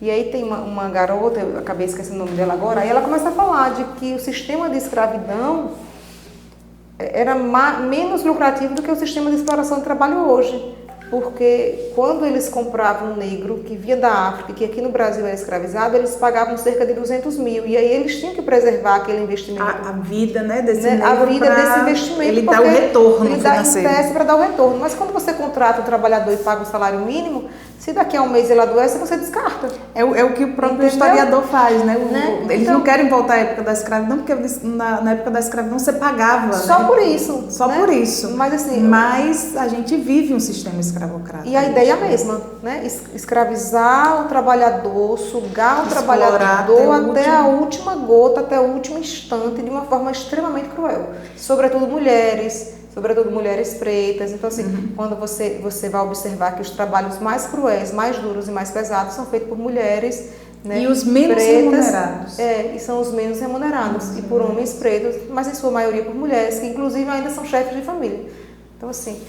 E aí tem uma garota, eu acabei esquecendo o nome dela agora, aí ela começa a falar de que o sistema de escravidão era menos lucrativo do que o sistema de exploração de trabalho hoje. Porque quando eles compravam um negro que vinha da África, que aqui no Brasil era escravizado, eles pagavam cerca de 200 mil. E aí eles tinham que preservar aquele investimento. A vida, né, desse negro, a vida desse investimento. Ele dá o retorno financeiro. Ele dá para dar o retorno. Mas quando você contrata um trabalhador e paga um salário mínimo, se daqui a um mês ele adoece, você descarta. É o que o próprio historiador faz, né? Eles então, não querem voltar à época da escravidão, porque na época da escravidão você pagava. Só, né? Por isso. Só, né? Por isso. Mas, assim, a gente vive um sistema escravocrata. E a ideia é a mesma, né? Escravizar o trabalhador, sugar o trabalhador até a última gota, até o último instante, de uma forma extremamente cruel. Sobretudo mulheres pretas. Então, assim, quando você vai observar que os trabalhos mais cruéis, mais duros e mais pesados são feitos por mulheres, né, e os menos pretas, remunerados. E são os menos remunerados. E por homens pretos, mas em sua maioria por mulheres, que inclusive ainda são chefes de família. Então, assim,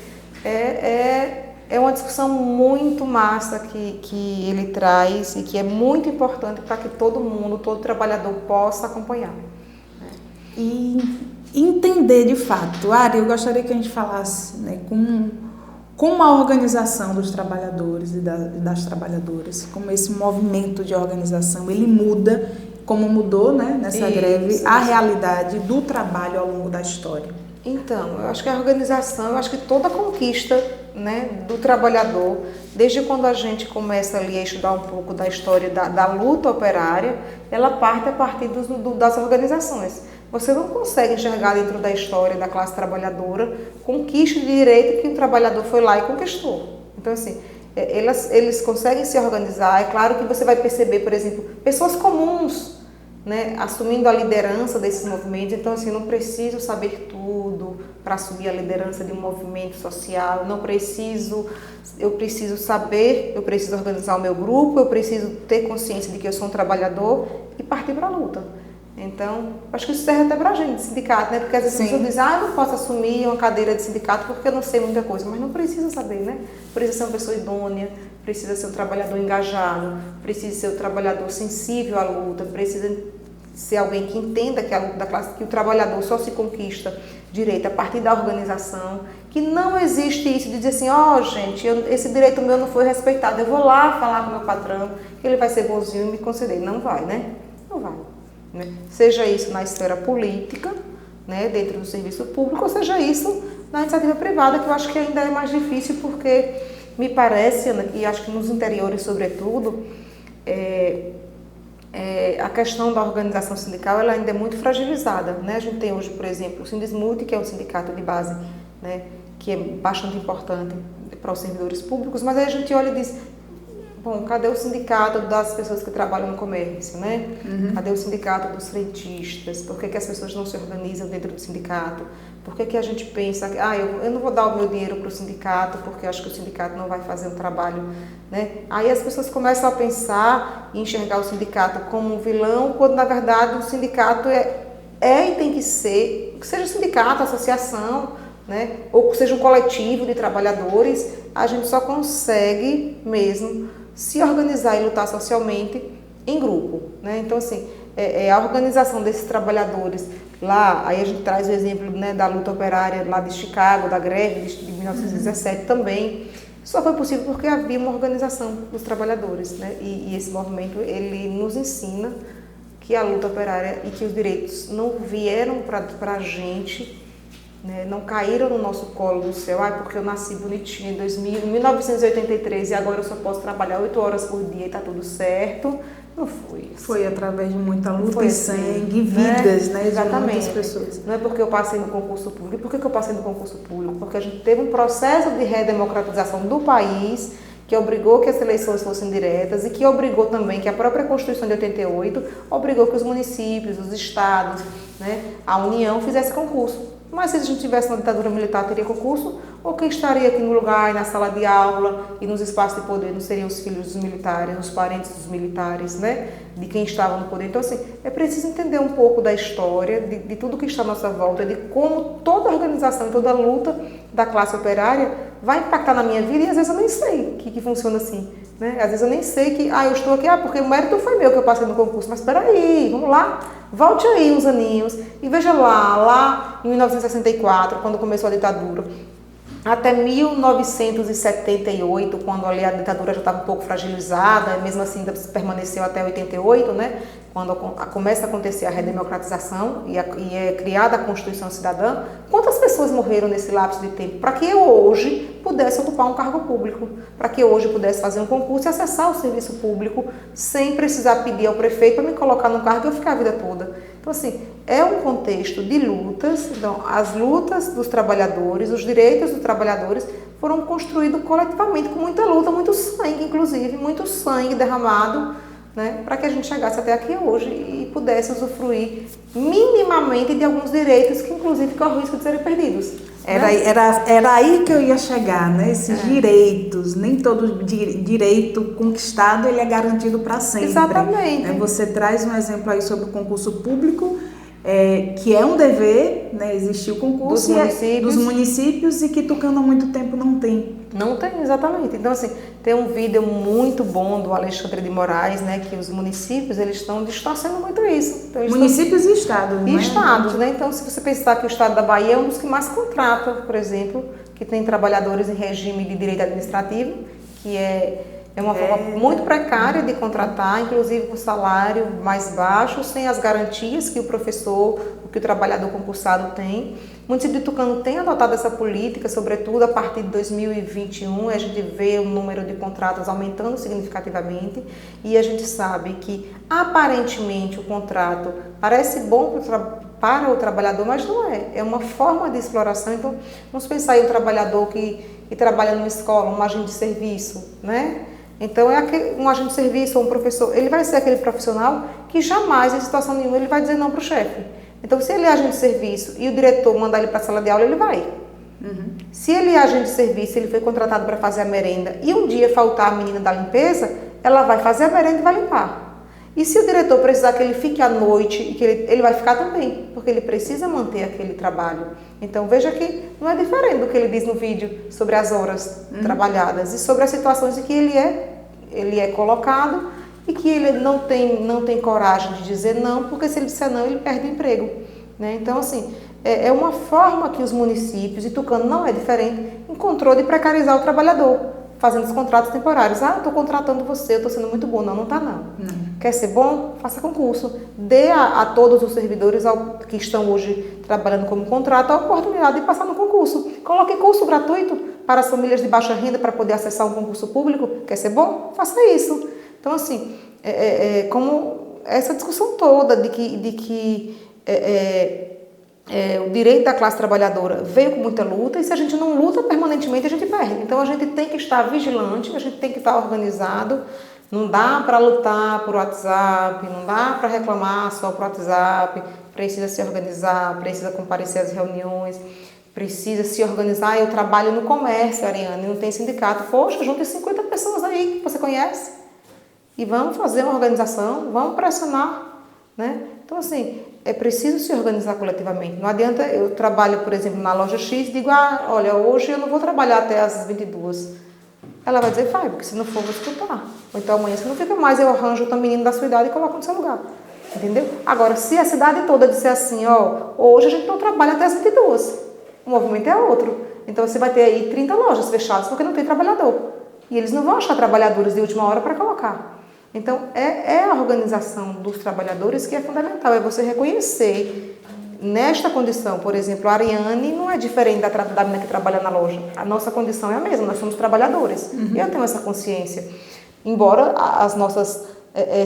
é uma discussão muito massa que ele traz e que é muito importante para que todo mundo, todo trabalhador possa acompanhar. E entender de fato. Ari, eu gostaria que a gente falasse, né, com a organização dos trabalhadores e das trabalhadoras, como esse movimento de organização, ele muda, como mudou, né, nessa greve, a realidade do trabalho ao longo da história. Então, eu acho que a organização, eu acho que toda a conquista, né, do trabalhador, desde quando a gente começa ali a estudar um pouco da história da luta operária, ela parte a partir das organizações. Você não consegue enxergar dentro da história da classe trabalhadora conquista de direito que o trabalhador foi lá e conquistou. Então, assim, eles conseguem se organizar. É claro que você vai perceber, por exemplo, pessoas comuns, né, assumindo a liderança desses movimentos. Então, assim, não preciso saber tudo para assumir a liderança de um movimento social. Eu preciso saber, eu preciso organizar o meu grupo, eu preciso ter consciência de que eu sou um trabalhador e partir para a luta. Então, acho que isso serve até para a gente, de sindicato, né? Porque às vezes as pessoas dizem, eu não posso assumir uma cadeira de sindicato porque eu não sei muita coisa. Mas não precisa saber, né? Precisa ser uma pessoa idônea, precisa ser um trabalhador engajado, precisa ser um trabalhador sensível à luta, precisa ser alguém que entenda que a luta da classe, que o trabalhador só se conquista direito a partir da organização, que não existe isso de dizer assim, gente, esse direito meu não foi respeitado, eu vou lá falar com o meu patrão, que ele vai ser bonzinho e me conceder. Não vai, né? Não vai. Né? Seja isso na esfera política, né, dentro do serviço público, ou seja isso na iniciativa privada, que eu acho que ainda é mais difícil, porque me parece, e acho que nos interiores sobretudo, a questão da organização sindical ela ainda é muito fragilizada, né? A gente tem hoje, por exemplo, o Sindismut, que é um sindicato de base, né, que é bastante importante para os servidores públicos, mas aí a gente olha e diz, bom, cadê o sindicato das pessoas que trabalham no comércio, né? Cadê o sindicato dos frentistas? Por que as pessoas não se organizam dentro do sindicato? Por que a gente pensa que eu não vou dar o meu dinheiro para o sindicato porque eu acho que o sindicato não vai fazer um trabalho, né? Aí as pessoas começam a pensar e enxergar o sindicato como um vilão, quando na verdade o sindicato é e tem que ser, que seja sindicato, associação, né? Ou que seja um coletivo de trabalhadores, a gente só consegue mesmo se organizar e lutar socialmente em grupo, né? Então, assim, a organização desses trabalhadores lá, aí a gente traz o exemplo, né, da luta operária lá de Chicago, da greve de 1917 também, só foi possível porque havia uma organização dos trabalhadores, né? E esse movimento, ele nos ensina que a luta operária e que os direitos não vieram para a gente, né, não caíram no nosso colo do céu, porque eu nasci bonitinha em 1983 e agora eu só posso trabalhar 8 horas por dia e está tudo certo. Não foi isso. Foi através de muita luta foi e assim, sangue, vidas, né? Exatamente. De muitas pessoas. Não é porque eu passei no concurso público. E por que eu passei no concurso público? Porque a gente teve um processo de redemocratização do país que obrigou que as eleições fossem diretas e que obrigou também que a própria Constituição de 88 obrigou que os municípios, os estados, né, a União fizesse concurso. Mas se a gente tivesse uma ditadura militar, teria concurso? Ou quem estaria aqui no lugar, na sala de aula e nos espaços de poder não seriam os filhos dos militares, os parentes dos militares, né? De quem estava no poder. Então, assim, é preciso entender um pouco da história, de tudo que está à nossa volta, de como toda organização, toda luta da classe operária vai impactar na minha vida e às vezes eu nem sei que funciona assim, né? Às vezes eu nem sei que, eu estou aqui, porque o mérito foi meu que eu passei no concurso, mas espera aí, vamos lá. Volte aí uns aninhos e veja lá em 1964, quando começou a ditadura, até 1978, quando ali a ditadura já estava um pouco fragilizada, mesmo assim ainda permaneceu até 88, né? Quando começa a acontecer a redemocratização e é criada a Constituição Cidadã, quantas pessoas morreram nesse lapso de tempo para que eu hoje pudesse ocupar um cargo público, para que eu hoje pudesse fazer um concurso e acessar o serviço público sem precisar pedir ao prefeito para me colocar no cargo e eu ficar a vida toda. Então, assim, é um contexto de lutas. Então, as lutas dos trabalhadores, os direitos dos trabalhadores foram construídos coletivamente com muita luta, muito sangue, inclusive, muito sangue derramado, né, para que a gente chegasse até aqui hoje e pudesse usufruir minimamente de alguns direitos que, inclusive, correm o risco de serem perdidos. Era aí que eu ia chegar, né? Esses direitos, nem todo direito conquistado ele é garantido para sempre. Exatamente. Né? Você traz um exemplo aí sobre o concurso público, que é um dever, né? Existir o concurso dos municípios e que Tucano há muito tempo não tem. Não tem, exatamente. Então, assim, tem um vídeo muito bom do Alexandre de Moraes, né, que os municípios, eles estão distorcendo muito isso. Então, municípios e estados, né? E estados, né? Então, se você pensar que o estado da Bahia é um dos que mais contrata, por exemplo, que tem trabalhadores em regime de direito administrativo, que é uma forma muito precária de contratar, inclusive com salário mais baixo, sem as garantias que o professor, que o trabalhador concursado tem. O município de Tucano tem adotado essa política, sobretudo a partir de 2021, a gente vê o número de contratos aumentando significativamente e a gente sabe que aparentemente o contrato parece bom para o trabalhador, mas não é. É uma forma de exploração. Então, vamos pensar em um trabalhador que trabalha numa escola, um agente de serviço, né? Então, um agente de serviço ou um professor, ele vai ser aquele profissional que jamais, em situação nenhuma, ele vai dizer não para o chefe. Então, se ele é agente de serviço e o diretor mandar ele para a sala de aula, ele vai. Uhum. Se ele é agente de serviço, ele foi contratado para fazer a merenda e um dia faltar a menina da limpeza, ela vai fazer a merenda e vai limpar. E se o diretor precisar que ele fique à noite, e que ele vai ficar também, porque ele precisa manter aquele trabalho. Então, veja que não é diferente do que ele diz no vídeo sobre as horas trabalhadas e sobre as situações em que ele é colocado e que ele não tem coragem de dizer não, porque se ele disser não, ele perde o emprego. Né? Então, assim, é uma forma que os municípios, e Tucano não é diferente, encontrou de precarizar o trabalhador, fazendo os contratos temporários. Estou contratando você, eu estou sendo muito bom. Não está não. Quer ser bom? Faça concurso. Dê a todos os servidores que estão hoje trabalhando como contrato a oportunidade de passar no concurso. Coloque curso gratuito para as famílias de baixa renda para poder acessar um concurso público. Quer ser bom? Faça isso. Então, assim, como essa discussão toda de que o direito da classe trabalhadora veio com muita luta e se a gente não luta permanentemente, a gente perde. Então, a gente tem que estar vigilante, a gente tem que estar organizado. Não dá para lutar por WhatsApp, não dá para reclamar só por WhatsApp, precisa se organizar, precisa comparecer às reuniões, precisa se organizar. Eu trabalho no comércio, Ariane, não tem sindicato. Poxa, junte 50 pessoas aí que você conhece e vamos fazer uma organização, vamos pressionar, né? Então, assim, é preciso se organizar coletivamente. Não adianta, eu trabalho, por exemplo, na loja X e digo, olha, hoje eu não vou trabalhar até às 22. Ela vai dizer, vai, porque se não for, vou escutar. Ou então amanhã, se não fica mais, eu arranjo outra menina da sua idade e coloco no seu lugar. Entendeu? Agora, se a cidade toda disser assim, hoje a gente não trabalha até às 22. O movimento é outro. Então, você vai ter aí 30 lojas fechadas porque não tem trabalhador. E eles não vão achar trabalhadores de última hora para colocar. Então, é a organização dos trabalhadores que é fundamental. É você reconhecer nesta condição, por exemplo, a Ariane não é diferente da menina que trabalha na loja. A nossa condição é a mesma, nós somos trabalhadores. E eu tenho essa consciência. Embora as nossas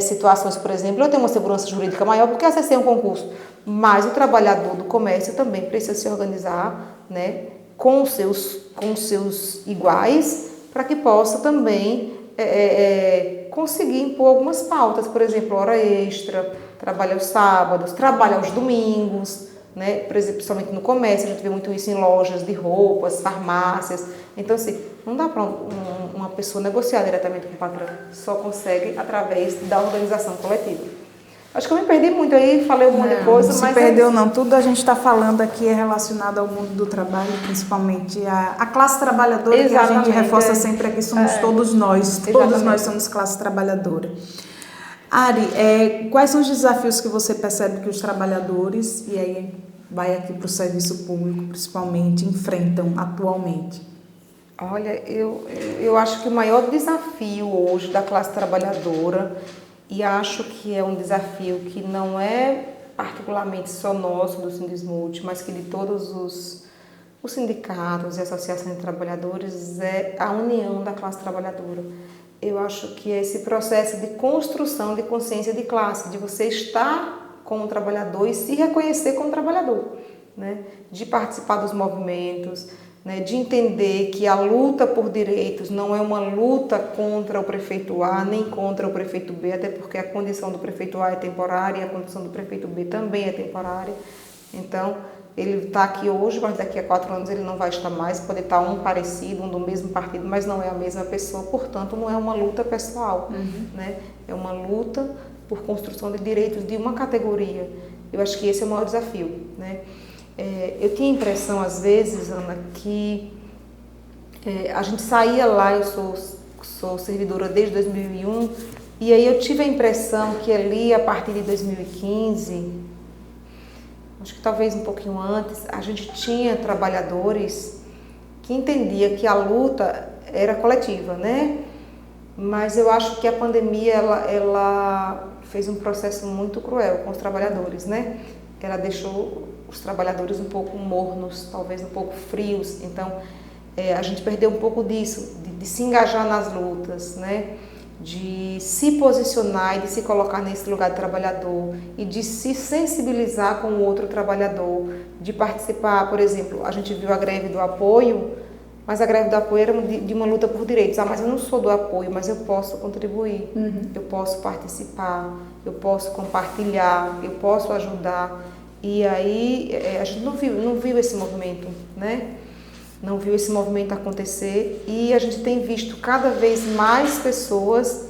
situações, por exemplo, eu tenho uma segurança jurídica maior porque acessei um concurso. Mas o trabalhador do comércio também precisa se organizar, né, com os seus iguais para que possa também conseguir impor algumas pautas, por exemplo, hora extra, trabalho aos sábados, trabalho aos domingos, né? Por exemplo, principalmente no comércio, a gente vê muito isso em lojas de roupas, farmácias. Então, assim, não dá para uma pessoa negociar diretamente com o patrão, só consegue através da organização coletiva. Acho que eu me perdi muito aí, falei um monte de coisa, não se mas... perdeu não, tudo a gente está falando aqui é relacionado ao mundo do trabalho, principalmente a classe trabalhadora, que a gente reforça sempre aqui, somos todos nós somos classe trabalhadora. Ari, quais são os desafios que você percebe que os trabalhadores, e aí vai aqui para o serviço público principalmente, enfrentam atualmente? Olha, eu acho que o maior desafio hoje da classe trabalhadora, e acho que é um desafio que não é particularmente só nosso, do Sindusmulti, mas que de todos os sindicatos e associações de trabalhadores, é a união da classe trabalhadora. Eu acho que é esse processo de construção de consciência de classe, de você estar como trabalhador e se reconhecer como trabalhador, né? De participar dos movimentos, né? De entender que a luta por direitos não é uma luta contra o prefeito A nem contra o prefeito B, até porque a condição do prefeito A é temporária e a condição do prefeito B também é temporária. Então, ele está aqui hoje, mas daqui a 4 anos ele não vai estar mais, pode estar um parecido, um do mesmo partido, mas não é a mesma pessoa, portanto não é uma luta pessoal, né? É uma luta por construção de direitos de uma categoria. Eu acho que esse é o maior desafio, né? Eu tinha a impressão às vezes, Ana, que a gente saía lá, eu sou servidora desde 2001, e aí eu tive a impressão que ali a partir de 2015... acho que talvez um pouquinho antes, a gente tinha trabalhadores que entendiam que a luta era coletiva, né? Mas eu acho que a pandemia, ela fez um processo muito cruel com os trabalhadores, né? Ela deixou os trabalhadores um pouco mornos, talvez um pouco frios. Então, a gente perdeu um pouco disso, de se engajar nas lutas, né? De se posicionar e de se colocar nesse lugar de trabalhador e de se sensibilizar com o outro trabalhador, de participar, por exemplo, a gente viu a greve do apoio, mas a greve do apoio era de uma luta por direitos. Mas eu não sou do apoio, mas eu posso contribuir, eu posso participar, eu posso compartilhar, eu posso ajudar. E aí a gente não viu esse movimento, né? Não viu esse movimento acontecer e a gente tem visto cada vez mais pessoas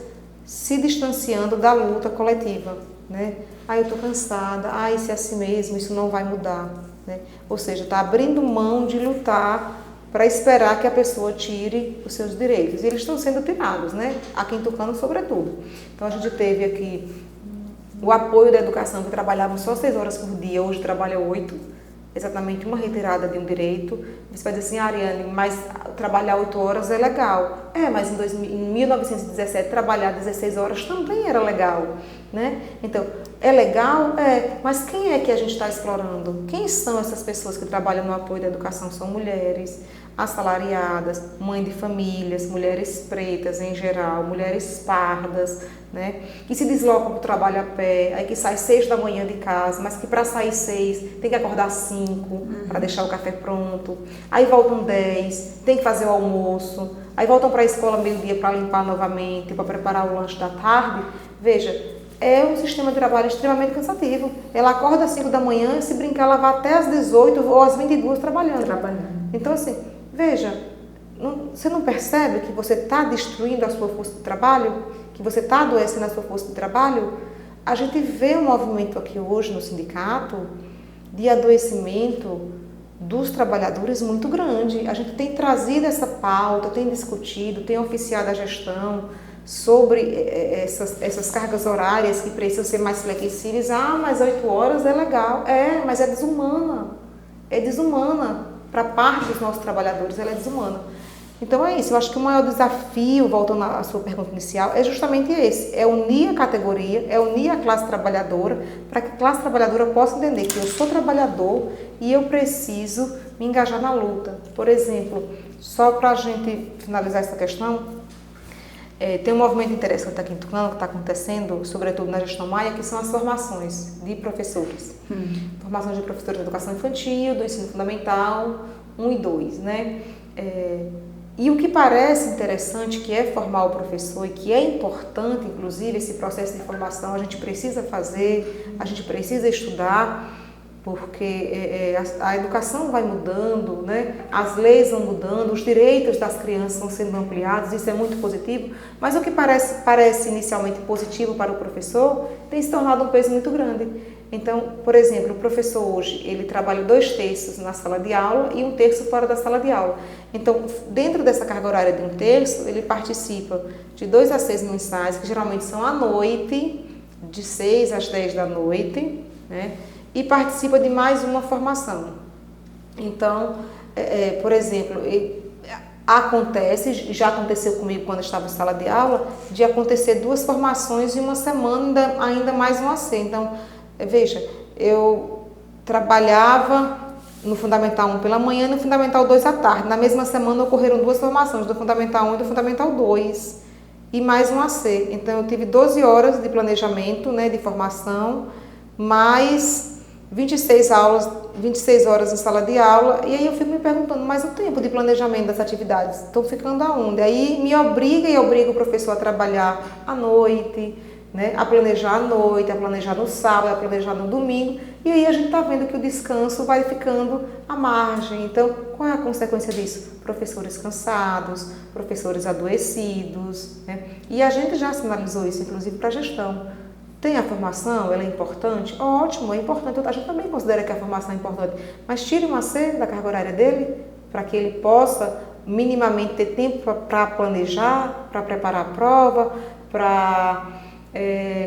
se distanciando da luta coletiva, né? Eu estou cansada, isso é assim mesmo, isso não vai mudar, né? Ou seja, está abrindo mão de lutar para esperar que a pessoa tire os seus direitos. E eles estão sendo tirados, né? Aqui em Tucano, sobretudo. Então a gente teve aqui o apoio da educação, que trabalhavam só 6 horas por dia, hoje trabalha 8. Exatamente uma retirada de um direito. Você vai dizer assim, Ariane, mas trabalhar 8 horas é legal. Mas em 1917 trabalhar 16 horas também era legal, né? Então, é legal? Mas quem é que a gente está explorando? Quem são essas pessoas que trabalham no apoio da educação? São mulheres assalariadas, mães de famílias, mulheres pretas em geral, mulheres pardas, né? Que se deslocam para o trabalho a pé, aí que sai 6 da manhã de casa, mas que para sair 6 tem que acordar 5 para deixar o café pronto, aí voltam 10, tem que fazer o almoço, aí voltam para a escola meio-dia para limpar novamente, para preparar o lanche da tarde. Veja, é um sistema de trabalho extremamente cansativo. Ela acorda às 5 da manhã, se brincar, ela vai até às 18 ou às 22 trabalhando. Então, assim, veja, você não percebe que você está destruindo a sua força de trabalho? Que você está adoecendo a sua força de trabalho? A gente vê um movimento aqui hoje no sindicato de adoecimento dos trabalhadores muito grande. A gente tem trazido essa pauta, tem discutido, tem oficiado a gestão sobre essas cargas horárias que precisam ser mais flexíveis. Mas 8 horas é legal. Mas é desumana. É desumana. Para parte dos nossos trabalhadores, ela é desumana. Então é isso, eu acho que o maior desafio, voltando à sua pergunta inicial, é justamente esse, é unir a categoria, é unir a classe trabalhadora, para que a classe trabalhadora possa entender que eu sou trabalhador e eu preciso me engajar na luta. Por exemplo, só para a gente finalizar essa questão, tem um movimento interessante aqui em Tucano que está acontecendo, sobretudo na gestão Maia, que são as formações de professores. Formações de professores de educação infantil, do ensino fundamental, 1 e 2, né? E o que parece interessante, que é formar o professor e que é importante, inclusive, esse processo de formação, a gente precisa fazer, a gente precisa estudar, porque a educação vai mudando, né? As leis vão mudando, os direitos das crianças estão sendo ampliados, isso é muito positivo, mas o que parece inicialmente positivo para o professor tem se tornado um peso muito grande. Então, por exemplo, o professor hoje, ele trabalha 2/3 na sala de aula e 1/3 fora da sala de aula. Então, dentro dessa carga horária de 1/3, ele participa de 2 a 6 mensais, que geralmente são à noite, de 6 às 10 da noite, né? E participa de mais uma formação. Então, por exemplo, já aconteceu comigo quando eu estava em sala de aula, de acontecer 2 formações em uma semana, ainda mais um AC. Então, veja, eu trabalhava no Fundamental 1 pela manhã e no Fundamental 2 à tarde. Na mesma semana ocorreram 2 formações, do Fundamental 1 e do Fundamental 2, e mais um AC. Então, eu tive 12 horas de planejamento, né, de formação, mais 26 horas em sala de aula, e aí eu fico me perguntando, mas o tempo de planejamento das atividades estão ficando aonde? Aí me obriga o professor a trabalhar à noite, né? A planejar à noite, a planejar no sábado, a planejar no domingo, e aí a gente está vendo que o descanso vai ficando à margem. Então, qual é a consequência disso? Professores cansados, professores adoecidos, né? E a gente já sinalizou isso, inclusive, para a gestão. Tem a formação, ela é importante? Ótimo, é importante. A gente também considera que a formação é importante, mas tire uma C da carga horária dele, para que ele possa minimamente ter tempo para planejar, para preparar a prova, para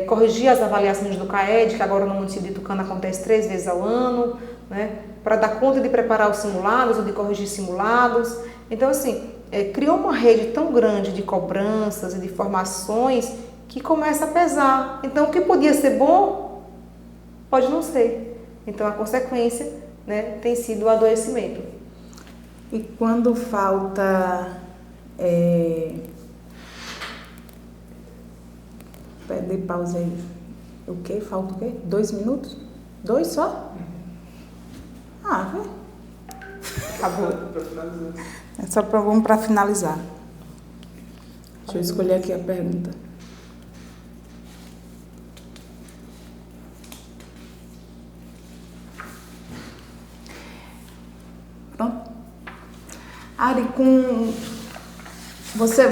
corrigir as avaliações do CAED, que agora no município de Tucano acontece 3 vezes ao ano, né? Para dar conta de preparar os simulados ou de corrigir simulados. Então, assim, criou uma rede tão grande de cobranças e de formações que começa a pesar. Então, o que podia ser bom, pode não ser. Então, a consequência, né, tem sido o adoecimento. E quando falta... Dê pausa aí. O quê? Falta o quê? 2 minutos? 2 só? Acabou. É só vamos para finalizar. Deixa eu escolher aqui a pergunta. Pronto. Ari, você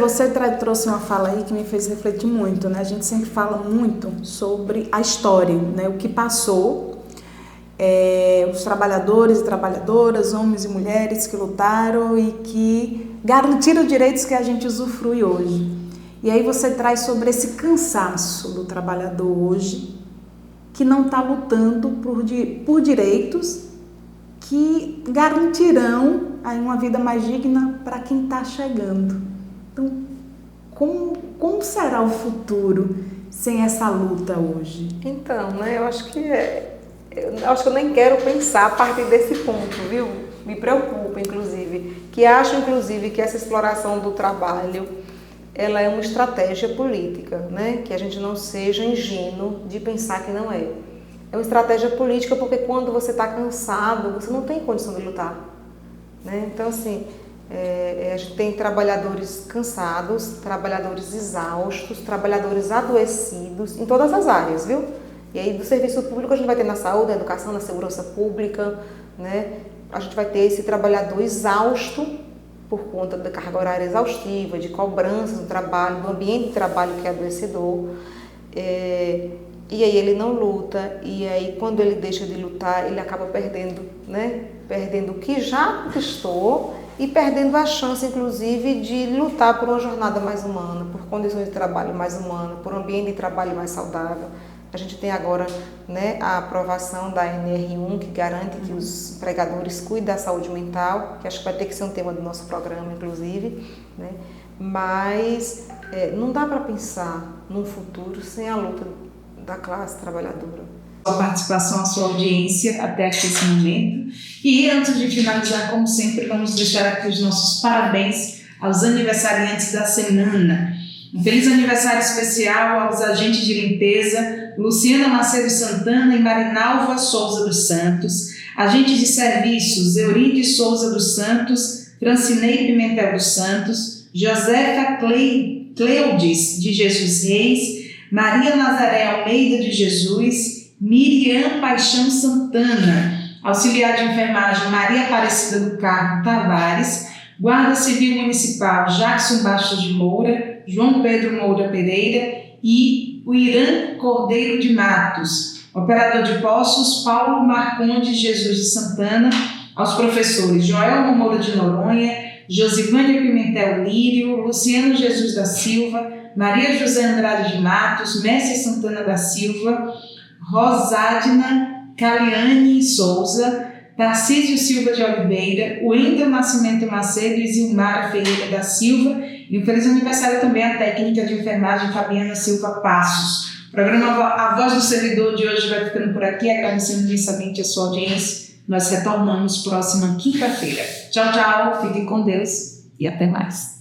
trouxe uma fala aí que me fez refletir muito, né? A gente sempre fala muito sobre a história, né? O que passou, os trabalhadores e trabalhadoras, homens e mulheres que lutaram e que garantiram direitos que a gente usufrui hoje. E aí você traz sobre esse cansaço do trabalhador hoje, que não está lutando por direitos que garantirão aí uma vida mais digna para quem está chegando. Então, como será o futuro sem essa luta hoje? Então, né, eu acho que eu nem quero pensar a partir desse ponto, viu? Me preocupa, inclusive, que essa exploração do trabalho, ela é uma estratégia política, né? Que a gente não seja ingênuo de pensar que não é. É uma estratégia política porque quando você está cansado, você não tem condição de lutar, né? Então, assim, a gente tem trabalhadores cansados, trabalhadores exaustos, trabalhadores adoecidos em todas as áreas, viu? E aí do serviço público a gente vai ter na saúde, na educação, na segurança pública, né? A gente vai ter esse trabalhador exausto por conta da carga horária exaustiva, de cobranças do trabalho, do ambiente de trabalho que é adoecedor. E aí ele não luta, e aí quando ele deixa de lutar, ele acaba perdendo, né? Perdendo o que já conquistou e perdendo a chance, inclusive, de lutar por uma jornada mais humana, por condições de trabalho mais humanas, por um ambiente de trabalho mais saudável. A gente tem agora, né, a aprovação da NR1, que garante que os empregadores cuidem da saúde mental, que acho que vai ter que ser um tema do nosso programa, inclusive, né? Mas não dá para pensar num futuro sem a luta da classe trabalhadora. A participação, a sua audiência até aqui esse momento. E antes de finalizar, como sempre, vamos deixar aqui os nossos parabéns aos aniversariantes da semana. Um feliz aniversário especial aos agentes de limpeza Luciana Macedo Santana e Marinalva Souza dos Santos, agentes de serviços Euride Souza dos Santos, Francinei Pimentel dos Santos, Josefa Cleudes de Jesus Reis, Maria Nazaré Almeida de Jesus, Miriam Paixão Santana, auxiliar de enfermagem Maria Aparecida do Carmo Tavares, Guarda Civil Municipal Jackson Bastos de Moura, João Pedro Moura Pereira e o Irã Cordeiro de Matos, operador de postos Paulo Marconde Jesus de Santana, aos professores Joelma Moura de Noronha, Josivânia Pimentel Lírio, Luciano Jesus da Silva, Maria José Andrade de Matos, Messi Santana da Silva, Rosadna Caliane Souza, Tarcísio Silva de Oliveira, Wendel Nascimento Macedo e Zilmara Ferreira da Silva, e um feliz aniversário também à técnica de enfermagem Fabiana Silva Passos. O programa A Voz do Servidor de hoje vai ficando por aqui, agradecendo imensamente a sua audiência. Nós retornamos próxima quinta-feira. Tchau, tchau, fiquem com Deus e até mais.